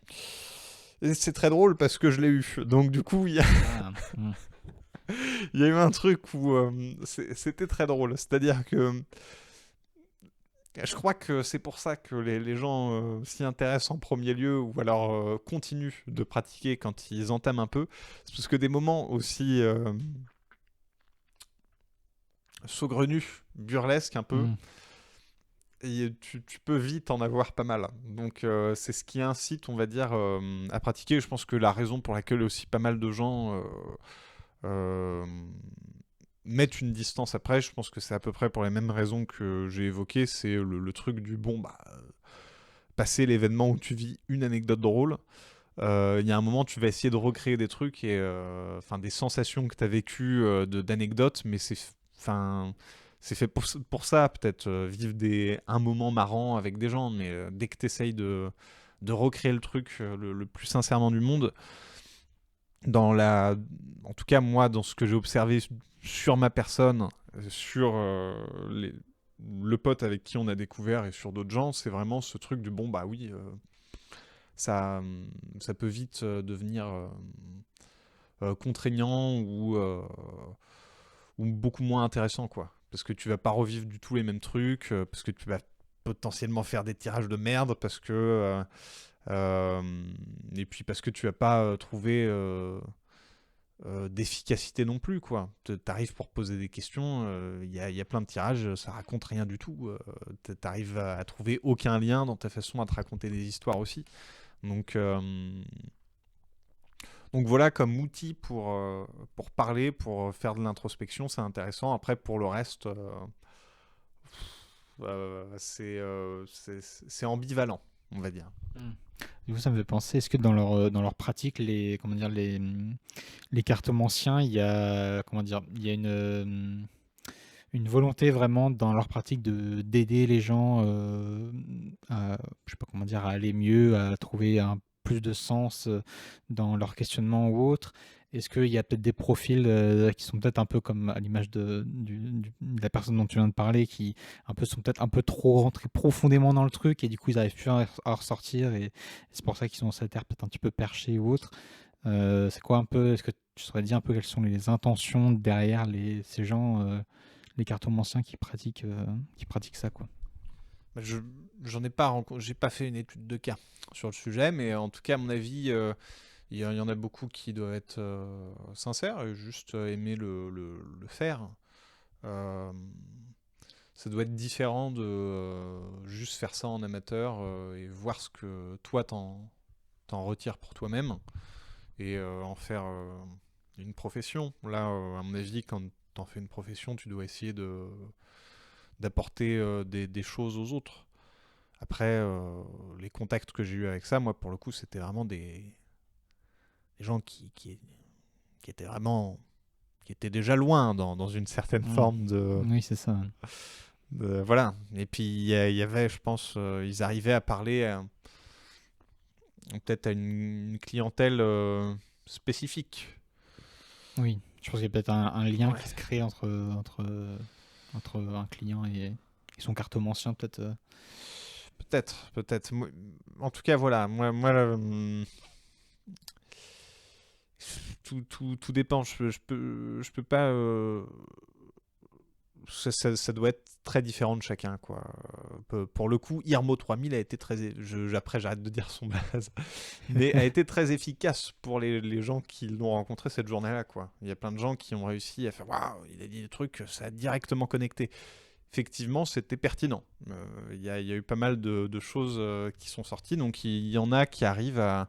Et c'est très drôle parce que je l'ai eu. Donc du coup, il y a eu un truc où c'était très drôle. C'est-à-dire que je crois que c'est pour ça que les gens s'y intéressent en premier lieu ou alors continuent de pratiquer quand ils entament un peu. C'est parce que des moments aussi saugrenus, burlesques un peu, et tu peux vite en avoir pas mal. Donc c'est ce qui incite, on va dire, à pratiquer. Je pense que la raison pour laquelle aussi pas mal de gens mettre une distance après, je pense que c'est à peu près pour les mêmes raisons que j'ai évoquées. C'est le truc du bon, passer l'événement où tu vis une anecdote drôle. Il y a un moment, tu vas essayer de recréer des trucs et des sensations que tu as vécues d'anecdotes, mais c'est fait pour ça, peut-être vivre un moment marrant avec des gens, mais dès que tu essayes de recréer le truc le plus sincèrement du monde, en tout cas moi dans ce que j'ai observé sur ma personne, sur le pote avec qui on a découvert et sur d'autres gens, c'est vraiment ce truc du bon bah oui, ça peut vite devenir contraignant ou beaucoup moins intéressant, quoi, parce que tu vas pas revivre du tout les mêmes trucs, parce que tu vas potentiellement faire des tirages de merde, parce que et puis parce que tu vas pas trouver d'efficacité non plus, quoi. T'arrives pour poser des questions, il y a plein de tirages, ça raconte rien du tout. T'arrives à trouver aucun lien dans ta façon à te raconter des histoires aussi. Donc voilà, comme outil pour parler, pour faire de l'introspection, c'est intéressant. Après, pour le reste, c'est ambivalent, on va dire. Du coup, ça me fait penser, est-ce que dans leur pratique, comment dire, les cartomanciens, il y a, comment dire, il y a une volonté vraiment dans leur pratique d'aider les gens je sais pas comment dire, à aller mieux, à trouver plus de sens dans leur questionnement ou autre? Est-ce qu'il y a peut-être des profils qui sont peut-être un peu comme à l'image de la personne dont tu viens de parler, qui sont peut-être un peu trop rentrés profondément dans le truc et du coup ils n'arrivent plus à ressortir et c'est pour ça qu'ils sont sur cette air peut-être un petit peu perché ou autre? C'est quoi un peu, est-ce que tu saurais dire un peu quelles sont les intentions derrière ces gens, les cartomanciens qui pratiquent ça, quoi? J'en ai pas j'ai pas fait une étude de cas sur le sujet, mais en tout cas, à mon avis, il y en a beaucoup qui doivent être sincères et juste aimer le faire. Euh, Ça doit être différent de juste faire ça en amateur et voir ce que toi t'en retires pour toi-même et en faire une profession. Là, à mon avis, quand t'en fais une profession, tu dois essayer d'apporter des choses aux autres. Après, les contacts que j'ai eu avec ça, moi, pour le coup, c'était vraiment des gens qui étaient vraiment, qui étaient déjà loin dans une certaine forme Oui, c'est ça. voilà. Et puis, il y avait, je pense, ils arrivaient à parler peut-être à une clientèle spécifique. Oui, je pense qu'il y a peut-être un lien Ouais. qui se crée entre un client et son cartomancien, peut-être. Peut-être. En tout cas, voilà. Moi tout dépend. Je peux pas. Ça doit être très différent de chacun, quoi. Pour le coup, Irmo 3000 a été très. Après, j'arrête de dire son blaze. Mais a été très efficace pour les gens qui l'ont rencontré cette journée-là, quoi. Il y a plein de gens qui ont réussi à faire waouh, il a dit des trucs, ça a directement connecté. Effectivement, c'était pertinent. Il y a eu pas mal de choses qui sont sorties, donc il y en a qui arrivent à.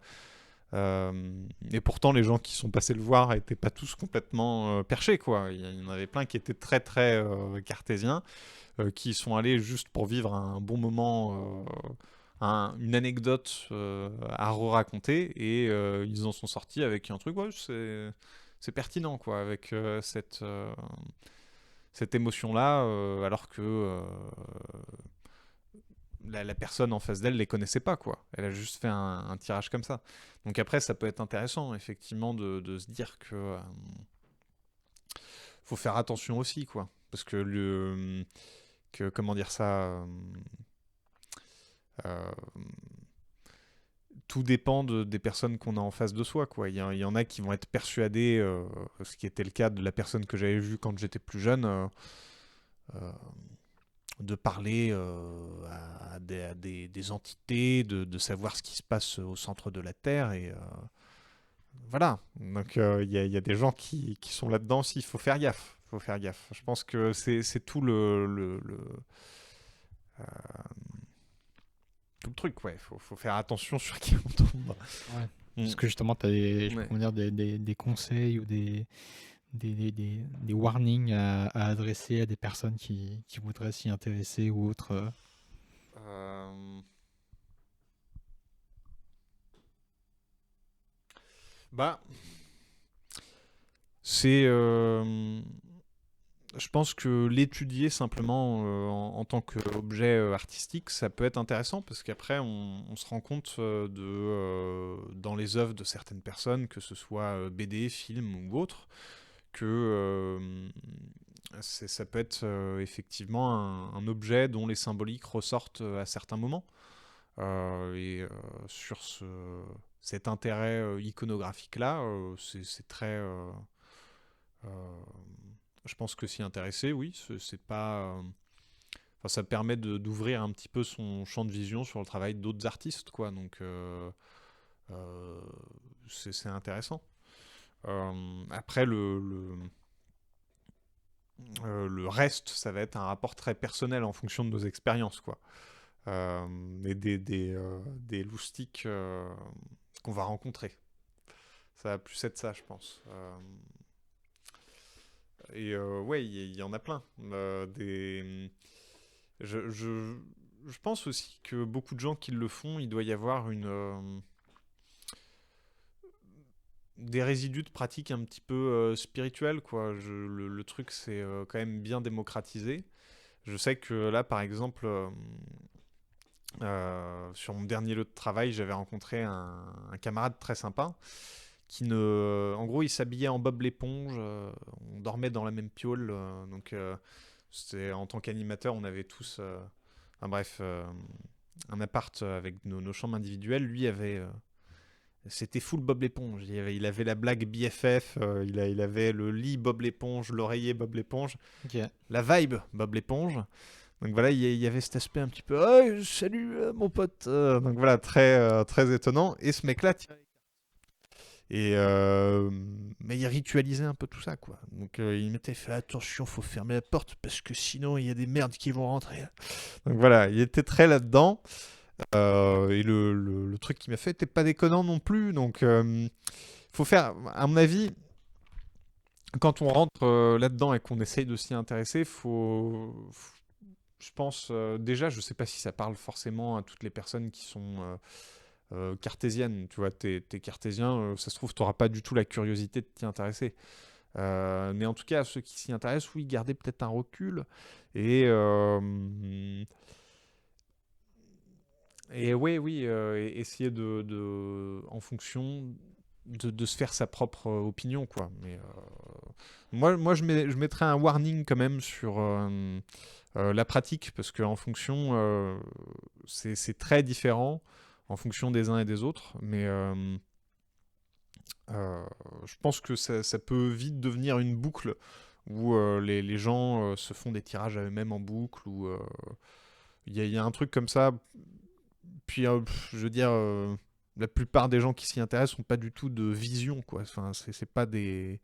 Et pourtant, les gens qui sont passés le voir n'étaient pas tous complètement perchés, quoi. Il y en avait plein qui étaient très très cartésiens, qui sont allés juste pour vivre un bon moment, une anecdote à raconter, et ils en sont sortis avec un truc, ouais, c'est pertinent, quoi, avec cette émotion-là, alors que la personne en face d'elle les connaissait pas, quoi. Elle a juste fait un tirage comme ça. Donc après, ça peut être intéressant, effectivement, de se dire que faut faire attention aussi, quoi. Parce que comment dire ça, euh, tout dépend des personnes qu'on a en face de soi, quoi. Il y en a qui vont être persuadés, ce qui était le cas de la personne que j'avais vue quand j'étais plus jeune, de parler à des entités, de savoir ce qui se passe au centre de la Terre, et voilà. Donc il y a des gens qui sont là-dedans aussi. Il faut faire gaffe. Faut faire gaffe. Je pense que c'est tout euh, tout le truc. Ouais, faut faire attention sur qui on tombe. Ouais. Mm. Parce que justement, tu as des, Ouais. comment dire, des conseils ou des warnings à adresser à des personnes qui voudraient s'y intéresser ou autre. Euh, Bah, c'est je pense que l'étudier simplement en tant qu'objet artistique, ça peut être intéressant, parce qu'après, on se rend compte dans les œuvres de certaines personnes, que ce soit BD, film ou autre, que ça peut être effectivement un objet dont les symboliques ressortent à certains moments. Et sur cet intérêt iconographique-là, c'est très... euh, je pense que s'y intéresser, oui, c'est pas. Enfin, ça permet d'ouvrir un petit peu son champ de vision sur le travail d'autres artistes, quoi. Donc, euh, c'est intéressant. Après, le reste, ça va être un rapport très personnel en fonction de nos expériences, quoi. Et des loustiques qu'on va rencontrer. Ça va plus être ça, je pense. Et ouais, il y en a plein. Je, je, je pense aussi que beaucoup de gens qui le font, il doit y avoir des résidus de pratiques un petit peu spirituelles, quoi. Le truc, c'est quand même bien démocratisé. Je sais que là, par exemple, sur mon dernier lieu de travail, j'avais rencontré un camarade très sympa en gros, il s'habillait en Bob l'éponge. On dormait dans la même piole. Donc, en tant qu'animateur, on avait tous, enfin, bref, un appart avec nos chambres individuelles. Lui c'était full Bob l'éponge. Il avait la blague BFF, il avait le lit Bob l'éponge, l'oreiller Bob l'éponge, Ok. la vibe Bob l'éponge. Donc voilà, il y avait cet aspect un petit peu oh, salut mon pote. Donc voilà, très étonnant. Et ce mec-là, et mais il ritualisait un peu tout ça, quoi. Donc il m'était fait attention, faut fermer la porte parce que sinon il y a des merdes qui vont rentrer. Donc voilà, il était très là-dedans. Et le truc qu'il m'a fait était pas déconnant non plus. Donc faut faire, à mon avis, quand on rentre là-dedans et qu'on essaye de s'y intéresser, je pense déjà, je sais pas si ça parle forcément à toutes les personnes qui sont cartésienne, tu vois, t'es cartésien, ça se trouve, t'auras pas du tout la curiosité de t'y intéresser. Mais en tout cas, ceux qui s'y intéressent, oui, gardez peut-être un recul et oui, oui, essayer en fonction de se faire sa propre opinion, quoi. Mais moi, je mettrais un warning quand même sur la pratique, parce qu'en fonction, c'est très différent en fonction des uns et des autres, mais Euh, je pense que ça peut vite devenir une boucle où les gens se font des tirages à eux-mêmes en boucle, ou il y a un truc comme ça. Puis, je veux dire, la plupart des gens qui s'y intéressent n'ont pas du tout de vision, quoi. Enfin, c'est pas des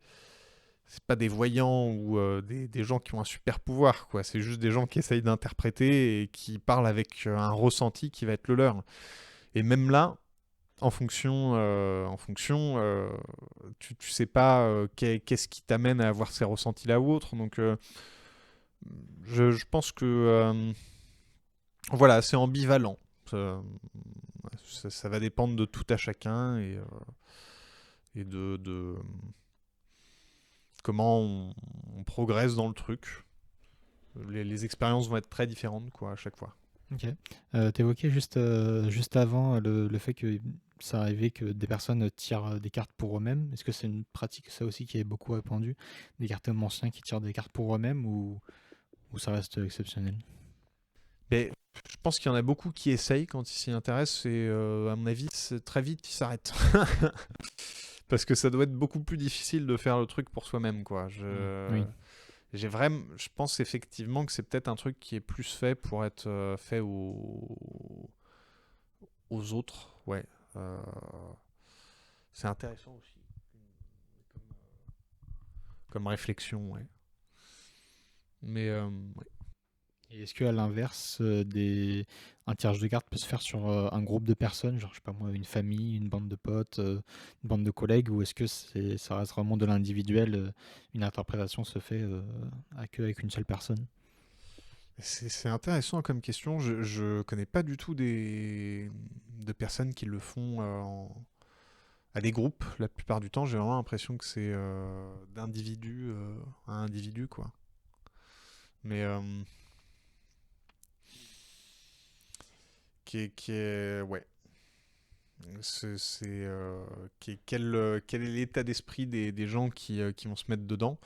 voyants ou des gens qui ont un super pouvoir, quoi. C'est juste des gens qui essayent d'interpréter et qui parlent avec un ressenti qui va être le leur. Et même là, en fonction, tu sais pas qu'est-ce qui t'amène à avoir ces ressentis-là ou autre. Donc, je pense que voilà, c'est ambivalent. Ça va dépendre de tout à chacun, et de comment on progresse dans le truc. Les expériences vont être très différentes, quoi, à chaque fois. Ok. T'évoquais juste avant le fait que ça arrivait que des personnes tirent des cartes pour eux-mêmes. Est-ce que c'est une pratique, ça aussi, qui est beaucoup répandue? Des cartomanciens qui tirent des cartes pour eux-mêmes, ou ça reste exceptionnel? Mais je pense qu'il y en a beaucoup qui essayent quand ils s'y intéressent, et à mon avis, très vite, ils s'arrêtent. Parce que ça doit être beaucoup plus difficile de faire le truc pour soi-même, quoi. Oui. Je pense effectivement que c'est peut-être un truc qui est plus fait pour être fait aux autres, ouais. Euh, c'est intéressant aussi comme réflexion, ouais. Mais ouais. Et est-ce qu'à l'inverse, un tirage de cartes peut se faire sur un groupe de personnes, genre, je sais pas moi, une famille, une bande de potes, une bande de collègues, ou est-ce que ça reste vraiment de l'individuel, une interprétation se fait avec une seule personne? C'est intéressant comme question. Je connais pas du tout de personnes qui le font à des groupes. La plupart du temps, j'ai vraiment l'impression que c'est d'individu à individu, quoi. Mais ouais. Quel est l'état d'esprit des gens qui vont se mettre dedans.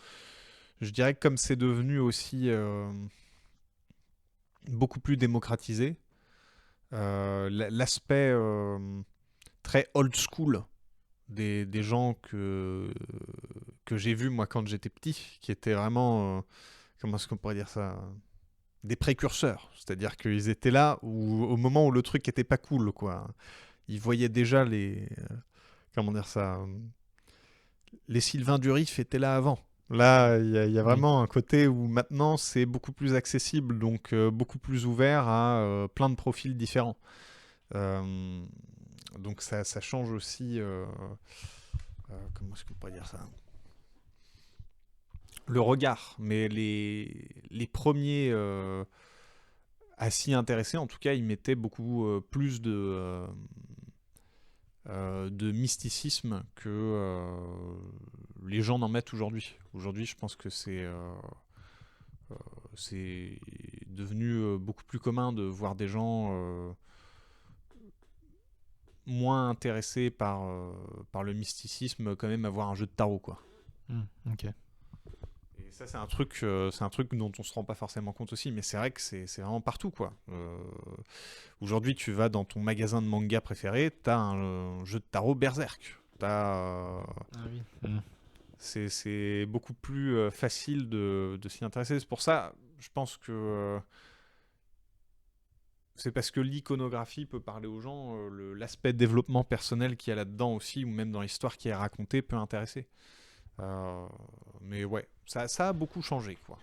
Je dirais que comme c'est devenu aussi beaucoup plus démocratisé, l'aspect très old school des gens que j'ai vus moi quand j'étais petit, qui étaient vraiment, comment est-ce qu'on pourrait dire ça, des précurseurs. C'est-à-dire qu'ils étaient là au moment où le truc était pas cool, quoi. Ils voyaient déjà comment dire ça, les Sylvain Durif étaient là avant. Là, il y a Oui. vraiment un côté où maintenant c'est beaucoup plus accessible, donc beaucoup plus ouvert à plein de profils différents. Euh, donc ça change aussi, comment est-ce qu'on pourrait dire ça, le regard. Mais les premiers à s'y intéresser, en tout cas, ils mettaient beaucoup plus de mysticisme que les gens n'en mettent aujourd'hui. Aujourd'hui, je pense que c'est devenu beaucoup plus commun de voir des gens moins intéressés par le mysticisme quand même avoir un jeu de tarot, quoi. Ok. Et ça, c'est un truc dont on se rend pas forcément compte aussi, mais c'est vrai que c'est vraiment partout, quoi. Aujourd'hui, tu vas dans ton magasin de manga préféré, t'as un jeu de tarot Berserk. Ah oui. C'est beaucoup plus facile de s'y intéresser. C'est pour ça, je pense que c'est parce que l'iconographie peut parler aux gens, l'aspect développement personnel qu'il y a là-dedans aussi, ou même dans l'histoire qui est racontée, peut intéresser. Euh, mais ouais, ça a beaucoup changé, quoi.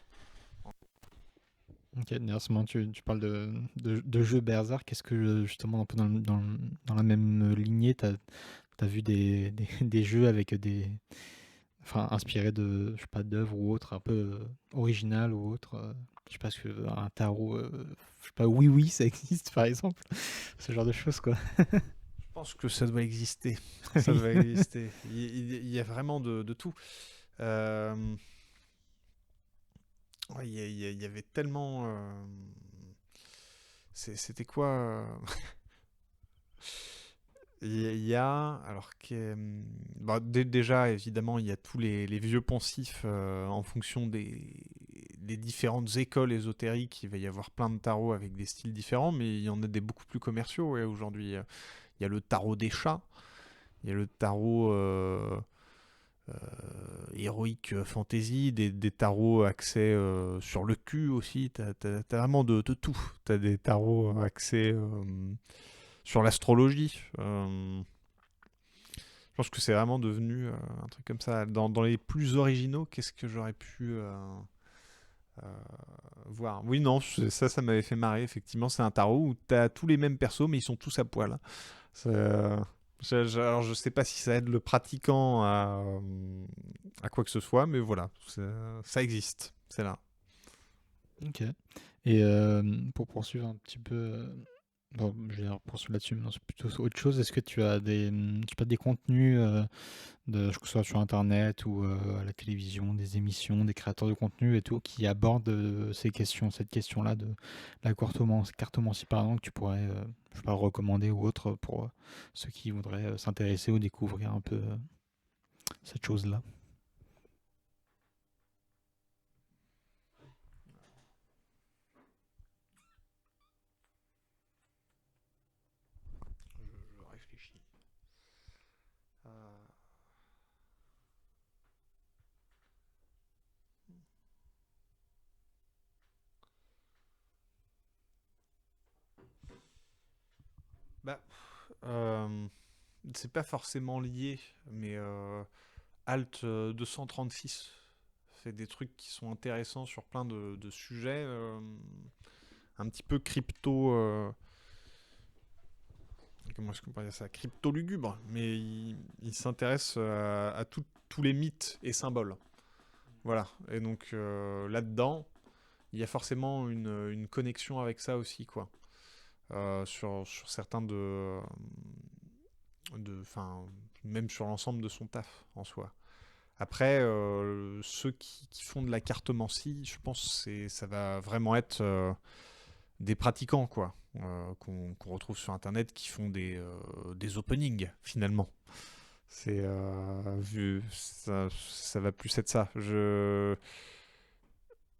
Ok, d'ailleurs, c'est marrant, tu parles de jeux Berserk. Est-ce que justement, un peu dans la même lignée, t'as vu des jeux avec enfin, inspirés de, je sais pas, d'œuvres ou autres, un peu originales ou autres, je sais pas, un tarot, je sais pas, oui, oui, ça existe par exemple, ce genre de choses, quoi. Je pense que ça doit exister. Ça Oui. doit exister. Il y a vraiment de tout. Euh, ouais, il y avait tellement. C'était quoi il y a, alors bon, déjà évidemment il y a tous les vieux poncifs en fonction des différentes écoles ésotériques. Il va y avoir plein de tarots avec des styles différents, mais il y en a des beaucoup plus commerciaux, ouais, aujourd'hui. Il y a le tarot des chats, Il y a le tarot héroïque fantasy, des tarots axés sur le cul aussi. T'as vraiment de tout. T'as des tarots axés sur l'astrologie. Je pense que c'est vraiment devenu un truc comme ça. Dans les plus originaux, qu'est-ce que j'aurais pu voir? Oui, non, ça m'avait fait marrer, effectivement. C'est un tarot où t'as tous les mêmes persos, mais ils sont tous à poil. Alors, je sais pas si ça aide le pratiquant à quoi que ce soit, mais voilà, ça existe. C'est là. Ok. Et pour poursuivre un petit peu, bon, je vais poursuivre là-dessus, mais non, c'est plutôt autre chose. Est-ce que tu as des contenus, que ce soit sur Internet ou à la télévision, des émissions, des créateurs de contenu et tout, qui abordent cette question-là de la cartomancie, par exemple, que tu pourrais, je sais pas, recommander ou autre pour ceux qui voudraient s'intéresser ou découvrir un peu cette chose-là? Je réfléchis. Bah, euh, c'est pas forcément lié, mais Alt 236 fait des trucs qui sont intéressants sur plein de sujets, un petit peu crypto. Comment est-ce qu'on pourrait dire ça? Crypto lugubre, mais il s'intéresse à tous les mythes et symboles. Voilà. Et donc là-dedans, il y a forcément une connexion avec ça aussi, quoi. Sur certains enfin, même sur l'ensemble de son taf en soi. Après, ceux qui font de la cartomancie, je pense que ça va vraiment être des pratiquants, quoi, qu'on retrouve sur Internet, qui font des openings, finalement. Ça va plus être ça.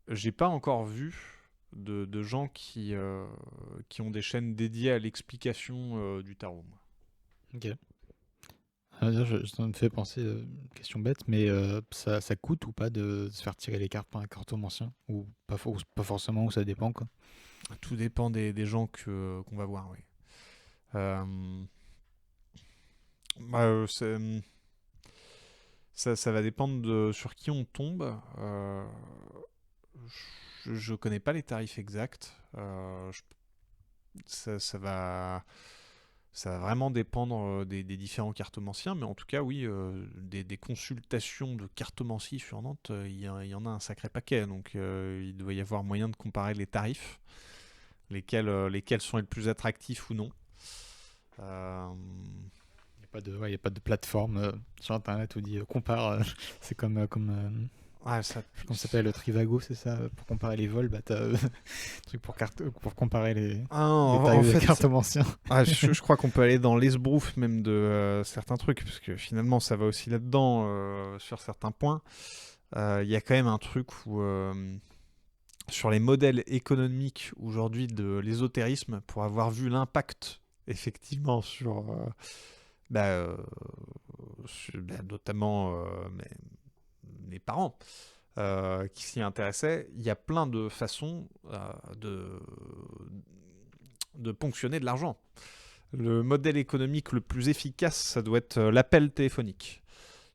J'ai pas encore vu de gens qui ont des chaînes dédiées à l'explication du tarot, moi. Ok. Ça me fait penser, question bête, mais ça coûte ou pas de se faire tirer les cartes par un cartomancien? Ou pas forcément, ou ça dépend, quoi. Tout dépend des gens qu'on va voir, oui. Euh, ça va dépendre de sur qui on tombe. Je connais pas les tarifs exacts. Ça va vraiment dépendre des différents cartomanciens, mais en tout cas, oui, des consultations de cartomancie sur Nantes, il y en a un sacré paquet. Donc, il doit y avoir moyen de comparer les tarifs, lesquels sont les plus attractifs ou non. Il y a pas de plateforme sur Internet où dit compare. C'est Ouais, ça, comment ça s'appelle, le Trivago, c'est ça? Pour comparer les vols, bah t'as truc pour comparer les en tarifs des fait, cartomanciens. je crois qu'on peut aller dans l'esbrouf même de certains trucs, parce que finalement, ça va aussi là-dedans sur certains points. Il y a quand même un truc où, sur les modèles économiques aujourd'hui de l'ésotérisme, pour avoir vu l'impact effectivement notamment mes parents qui s'y intéressaient, il y a plein de façons de ponctionner de l'argent. Le modèle économique le plus efficace, ça doit être l'appel téléphonique.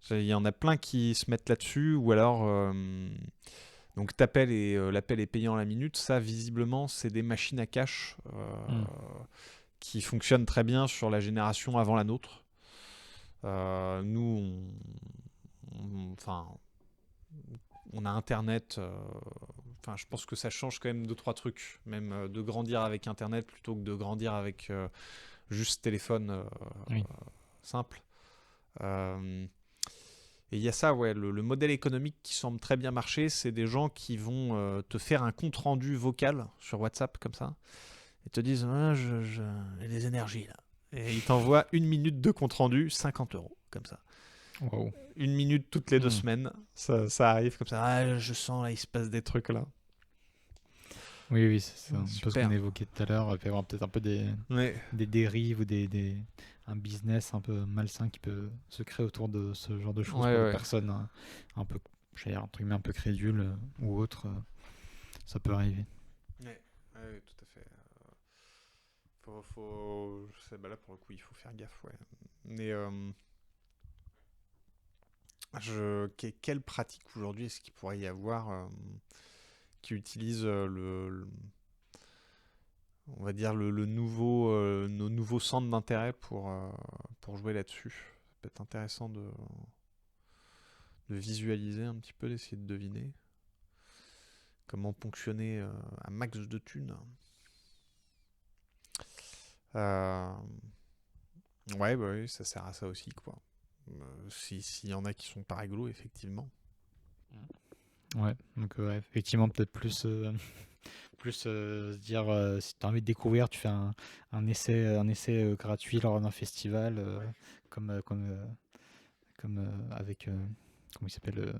Il y en a plein qui se mettent là-dessus, ou alors donc t'appelles et l'appel est payant à la minute. Ça, visiblement, c'est des machines à cash qui fonctionnent très bien sur la génération avant la nôtre. Nous, on a Internet. Je pense que ça change quand même 2-3 trucs, même de grandir avec Internet plutôt que de grandir avec juste téléphone Oui. simple. Et il y a ça, ouais, le modèle économique qui semble très bien marcher, c'est des gens qui vont te faire un compte-rendu vocal sur WhatsApp, comme ça, et te disent j'ai des énergies, là. Et ils t'envoient 1 minute de compte-rendu, 50 €, comme ça. Wow. 1 minute toutes les 2 semaines, ça arrive comme ça. Ah, je sens, là, il se passe des trucs, là. Oui, c'est un peu ce Super. qu'on évoquait tout à l'heure. Il peut y avoir peut-être un peu Ouais, des dérives ou un business un peu malsain qui peut se créer autour de ce genre de choses ouais, pour des ouais. personnes un peu, j'allais dire, entre guillemets, un peu crédules ou autres. Ça peut arriver. Ouais, ouais, tout à fait. Bah là, pour le coup, il faut faire gaffe, ouais. Mais quelle pratique aujourd'hui est-ce qu'il pourrait y avoir qui utilise on va dire le nouveau, nos nouveaux centres d'intérêt pour jouer là-dessus. Ça peut être intéressant de visualiser un petit peu, d'essayer de deviner comment ponctionner un max de thunes. Euh, ouais, bah oui, ça sert à ça aussi, quoi. S'il y en a qui sont pas rigolos, effectivement. Ouais, donc effectivement, peut-être plus, se dire si tu as envie de découvrir, tu fais un essai gratuit lors d'un festival, Ouais. comme, euh, comme, euh, comme avec, comment il s'appelle,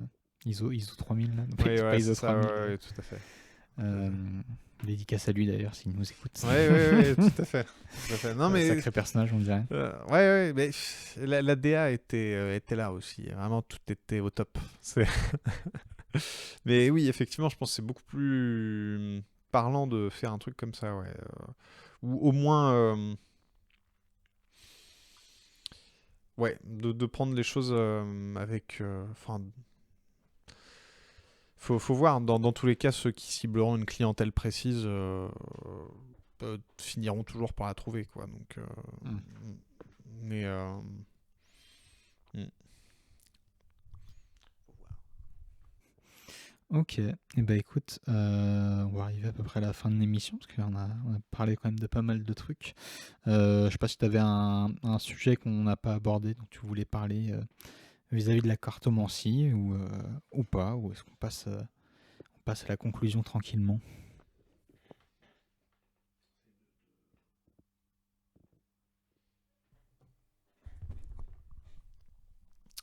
ISO 3000, là. Ouais, Pas ouais, c'est ISO ça, 3000. ouais, ouais, tout à fait. Tout à Euh, fait. Dédicace à lui d'ailleurs, s'il nous écoute. Ouais, ouais, ouais, tout à fait. Tout à fait. Non, mais Sacré personnage, on dirait. ouais, ouais, mais la DA était là aussi. Vraiment, tout était au top. Mais oui, effectivement, je pense que c'est beaucoup plus parlant de faire un truc comme ça, ouais. Ou au moins, ouais, de prendre les choses avec. Enfin, faut voir. Dans tous les cas, ceux qui cibleront une clientèle précise finiront toujours par la trouver, quoi. Donc, Mm. mais. Hmm. Ok, et bah écoute, on va arriver à peu près à la fin de l'émission parce on a parlé quand même de pas mal de trucs. Je sais pas si tu avais un sujet qu'on n'a pas abordé, dont tu voulais parler vis-à-vis de la cartomancie ou pas, ou est-ce on passe à la conclusion tranquillement?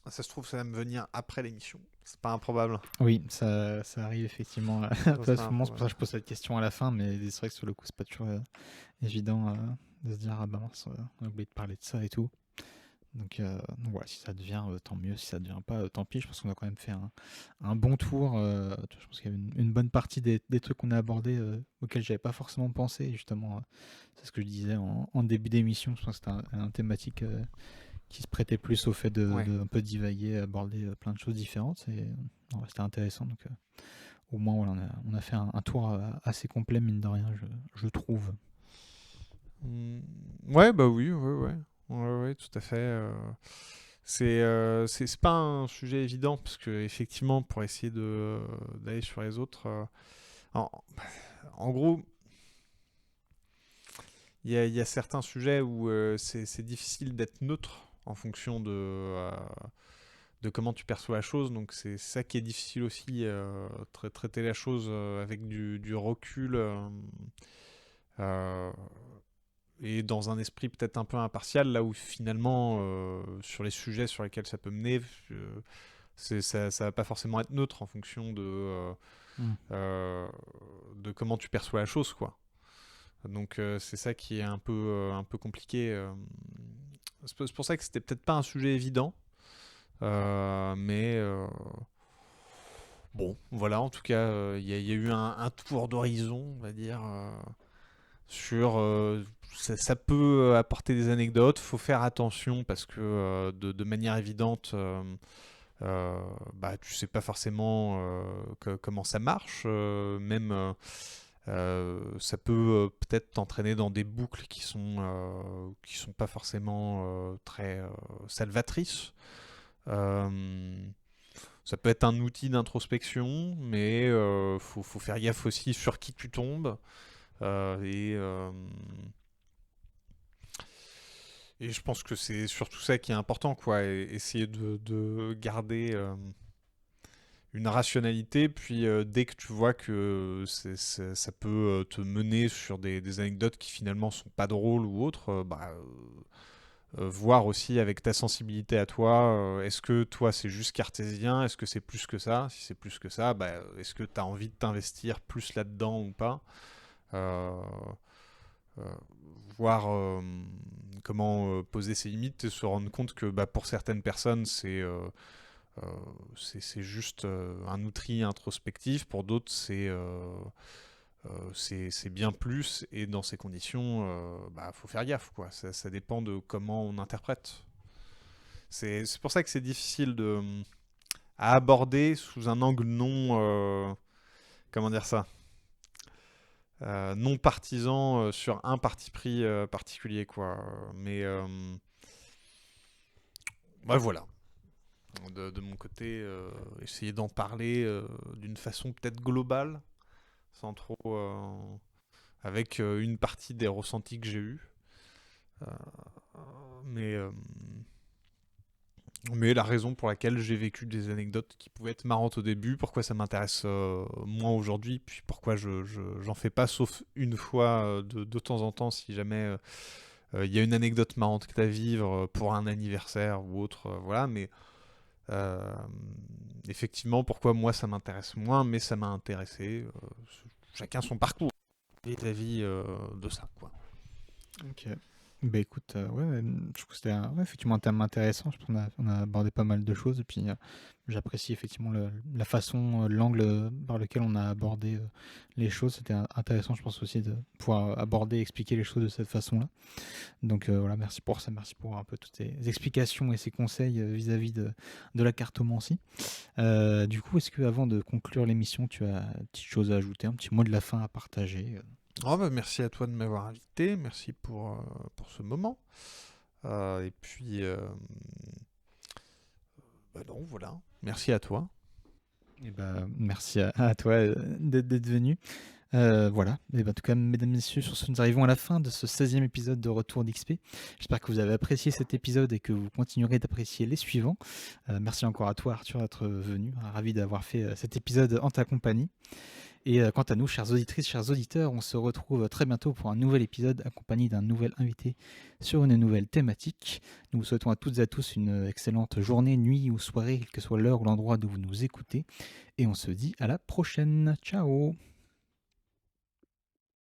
Ça se trouve, ça va me venir après l'émission. C'est pas improbable. Oui, ça arrive effectivement à Ça ce serait moment, c'est pour ça improbable. que je pose cette question à la fin, mais c'est vrai que sur le coup, c'est pas toujours évident de se dire, ah ben mince, on a oublié de parler de ça et tout. Donc voilà, si ça devient, tant mieux. Si ça devient pas, tant pis. Je pense qu'on a quand même fait un bon tour. Je pense qu'il y avait une bonne partie des trucs qu'on a abordés auxquels j'avais pas forcément pensé. Et justement, c'est ce que je disais en début d'émission. Je pense que c'était un thématique qui se prêtait plus au fait Ouais. de un peu divaguer, aborder plein de choses différentes. Et ouais, c'était intéressant. Donc au moins, voilà, on a fait un tour assez complet, mine de rien, je trouve. Hmm. Ouais, bah oui, ouais, ouais. Ouais, ouais, tout à fait. C'est pas un sujet évident parce que effectivement, pour essayer d'aller sur les autres, en, en gros, il y a certains sujets où c'est difficile d'être neutre en fonction de comment tu perçois la chose. Donc c'est ça qui est difficile aussi, traiter la chose avec du recul. Euh, et dans un esprit peut-être un peu impartial, là où finalement, sur les sujets sur lesquels ça peut mener, ça va pas forcément être neutre en fonction Mm. de comment tu perçois la chose, quoi. Donc c'est ça qui est un peu compliqué. C'est pour ça que c'était peut-être pas un sujet évident, mais bon, voilà, en tout cas, il y a eu un tour d'horizon, on va dire, sur ça peut apporter des anecdotes, faut faire attention parce que de manière évidente, bah, tu sais pas forcément comment ça marche, même ça peut peut-être t'entraîner dans des boucles qui sont pas forcément très salvatrices. Euh, Ça peut être un outil d'introspection, mais faut faire gaffe aussi sur qui tu tombes. Euh, et, euh, et je pense que c'est surtout ça qui est important, quoi. Essayer de garder une rationalité, puis dès que tu vois que ça peut te mener sur des anecdotes qui finalement sont pas drôles ou autres, voir aussi avec ta sensibilité à toi, est-ce que toi c'est juste cartésien, est-ce que c'est plus que ça? Si c'est plus que ça, bah, est-ce que tu as envie de t'investir plus là-dedans ou pas? euh, euh, voir comment poser ses limites et se rendre compte que bah, pour certaines personnes, c'est juste un outil introspectif, pour d'autres, c'est bien plus, et dans ces conditions, bah, faut faire gaffe, quoi. Ça dépend de comment on interprète. C'est pour ça que c'est difficile à aborder sous un angle non... comment dire ça non partisan sur un parti pris particulier, quoi. Mais ouais, voilà. De mon côté, essayer d'en parler d'une façon peut-être globale, sans trop... avec une partie des ressentis que j'ai eus. Euh, mais, euh, mais la raison pour laquelle j'ai vécu des anecdotes qui pouvaient être marrantes au début, pourquoi ça m'intéresse moins aujourd'hui, puis pourquoi j'en fais pas, sauf une fois de temps en temps, si jamais il y a une anecdote marrante que tu as à vivre pour un anniversaire ou autre, voilà, mais euh, effectivement, pourquoi moi ça m'intéresse moins, mais ça m'a intéressé. Chacun son parcours et la vie de ça, quoi. Ok. Bah écoute, ouais, je trouve que c'était ouais, effectivement un thème intéressant. Je pense qu'on a abordé pas mal de choses. Et puis j'apprécie effectivement la façon, l'angle par lequel on a abordé les choses. C'était intéressant, je pense aussi, de pouvoir aborder et expliquer les choses de cette façon-là. Donc voilà, merci pour ça. Merci pour un peu toutes ces explications et ces conseils vis-à-vis de la cartomancie. Du coup, est-ce que avant de conclure l'émission, tu as une petite chose à ajouter, un petit mot de la fin à partager Oh, bah, merci à toi de m'avoir invité, merci pour ce moment. Et puis, bah non, voilà. Merci à toi. Eh ben, merci à toi d'être venu. Voilà, et ben, en tout cas, mesdames, messieurs, sur ce, nous arrivons à la fin de ce 16e épisode de Retour d'XP. J'espère que vous avez apprécié cet épisode et que vous continuerez d'apprécier les suivants. Merci encore à toi, Arthur, d'être venu. Ravi d'avoir fait cet épisode en ta compagnie. Et quant à nous, chères auditrices, chers auditeurs, on se retrouve très bientôt pour un nouvel épisode accompagné d'un nouvel invité sur une nouvelle thématique. Nous vous souhaitons à toutes et à tous une excellente journée, nuit ou soirée, quelle que soit l'heure ou l'endroit d'où vous nous écoutez. Et on se dit à la prochaine. Ciao!